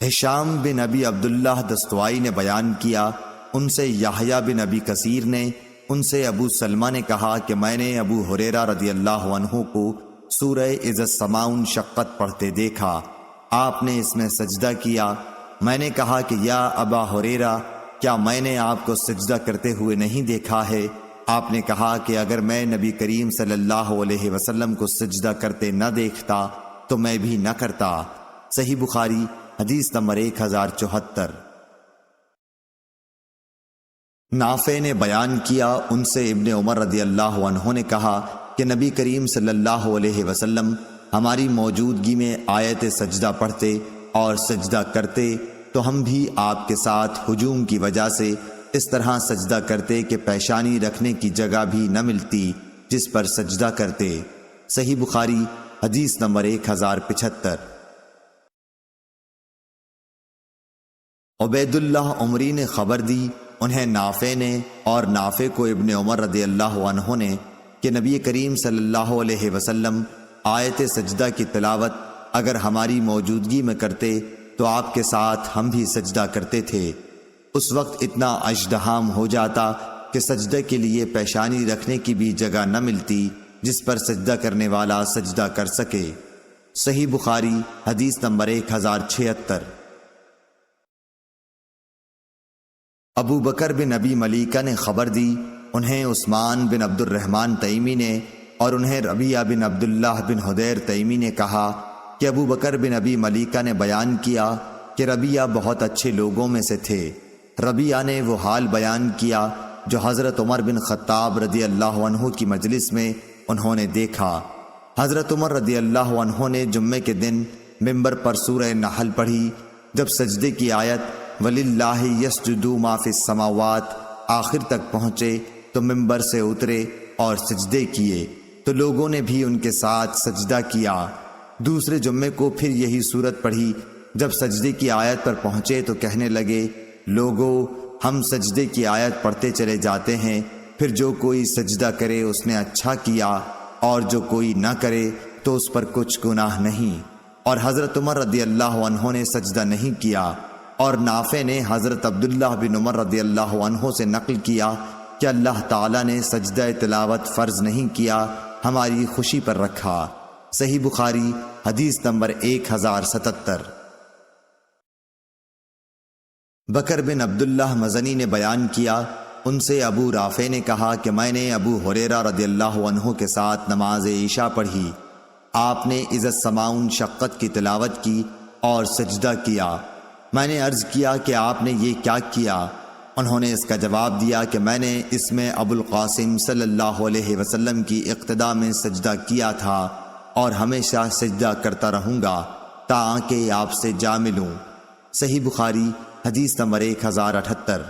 S1: ہشام بن ابی عبداللہ دستوائی نے بیان کیا، ان سے یحییٰ بن ابی کثیر نے، ان سے ابو سلمہ نے کہا کہ میں نے ابو ہریرہ رضی اللہ عنہ کو سورہ اذا السماء انشقت پڑھتے دیکھا، آپ نے اس میں سجدہ کیا۔ میں نے کہا کہ یا ابا ہریرہ، کیا میں نے آپ کو سجدہ کرتے ہوئے نہیں دیکھا ہے؟ آپ نے کہا کہ اگر میں نبی کریم صلی اللہ علیہ وسلم کو سجدہ کرتے نہ دیکھتا تو میں بھی نہ کرتا۔ صحیح بخاری حدیث نمبر 1074۔ نافع نے بیان کیا، ان سے ابن عمر رضی اللہ عنہ نے کہا کہ نبی کریم صلی اللہ علیہ وسلم ہماری موجودگی میں آیت سجدہ پڑھتے اور سجدہ کرتے تو ہم بھی آپ کے ساتھ ہجوم کی وجہ سے اس طرح سجدہ کرتے کہ پیشانی رکھنے کی جگہ بھی نہ ملتی جس پر سجدہ کرتے۔ صحیح بخاری حدیث نمبر 1075۔ عبید اللہ عمری نے خبر دی، انہیں نافع نے اور نافع کو ابن عمر رضی اللہ عنہ نے کہ نبی کریم صلی اللہ علیہ وسلم آیت سجدہ کی تلاوت اگر ہماری موجودگی میں کرتے تو آپ کے ساتھ ہم بھی سجدہ کرتے تھے۔ اس وقت اتنا ازدحام ہو جاتا کہ سجدے کے لیے پیشانی رکھنے کی بھی جگہ نہ ملتی جس پر سجدہ کرنے والا سجدہ کر سکے۔ صحیح بخاری حدیث نمبر 1076۔ ابو بکر بن ابی ملیکہ نے خبر دی، انہیں عثمان بن عبد الرحمن تیمی نے اور انہیں ربیعہ بن عبداللہ بن حدیر تیمی نے کہا کہ ابو بکر بن ابی ملیکہ نے بیان کیا کہ ربیعہ بہت اچھے لوگوں میں سے تھے۔ ربیعہ نے وہ حال بیان کیا جو حضرت عمر بن خطاب رضی اللہ عنہ کی مجلس میں انہوں نے دیکھا۔ حضرت عمر رضی اللہ عنہ نے جمعے کے دن ممبر پر سورہ نحل پڑھی۔ جب سجدے کی آیت وَلِلَّهِ يَسْجُدُ مَا فِي السَّمَاوَاتِ آخر تک پہنچے تو ممبر سے اترے اور سجدے کیے تو لوگوں نے بھی ان کے ساتھ سجدہ کیا۔ دوسرے جمعے کو پھر یہی صورت پڑھی۔ جب سجدے کی آیت پر پہنچے تو کہنے لگے، لوگو ہم سجدے کی آیت پڑھتے چلے جاتے ہیں، پھر جو کوئی سجدہ کرے اس نے اچھا کیا اور جو کوئی نہ کرے تو اس پر کچھ گناہ نہیں۔ اور حضرت عمر رضی اللہ عنہ نے سجدہ نہیں کیا۔ اور نافع نے حضرت عبداللہ بن عمر رضی اللہ عنہ سے نقل کیا کہ اللہ تعالیٰ نے سجدہ تلاوت فرض نہیں کیا، ہماری خوشی پر رکھا۔ صحیح بخاری حدیث نمبر 1077۔ بکر بن عبداللہ مزنی نے بیان کیا، ان سے ابو رافع نے کہا کہ میں نے ابو ہریرہ رضی اللہ عنہ کے ساتھ نماز عشاء پڑھی۔ آپ نے اذا السماء انشقت کی تلاوت کی اور سجدہ کیا۔ میں نے عرض کیا کہ آپ نے یہ کیا کیا؟ انہوں نے اس کا جواب دیا کہ میں نے اس میں ابو القاسم صلی اللہ علیہ وسلم کی اقتداء میں سجدہ کیا تھا اور ہمیشہ سجدہ کرتا رہوں گا تاکہ آپ سے جا ملوں۔ صحیح بخاری حدیث نمبر 1078۔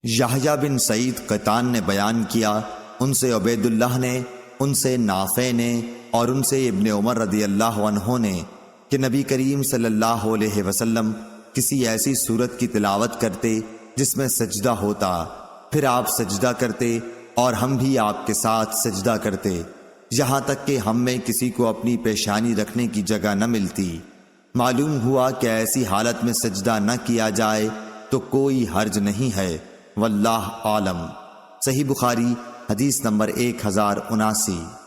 S1: یحییٰ بن سعید قطان نے بیان کیا، ان سے عبید اللہ نے، ان سے نافع نے اور ان سے ابن عمر رضی اللہ عنہ نے کہ نبی کریم صلی اللہ علیہ وسلم کسی ایسی صورت کی تلاوت کرتے جس میں سجدہ ہوتا، پھر آپ سجدہ کرتے اور ہم بھی آپ کے ساتھ سجدہ کرتے، یہاں تک کہ ہم میں کسی کو اپنی پیشانی رکھنے کی جگہ نہ ملتی۔ معلوم ہوا کہ ایسی حالت میں سجدہ نہ کیا جائے تو کوئی حرج نہیں ہے، واللہ عالم۔ صحیح بخاری حدیث نمبر 1079۔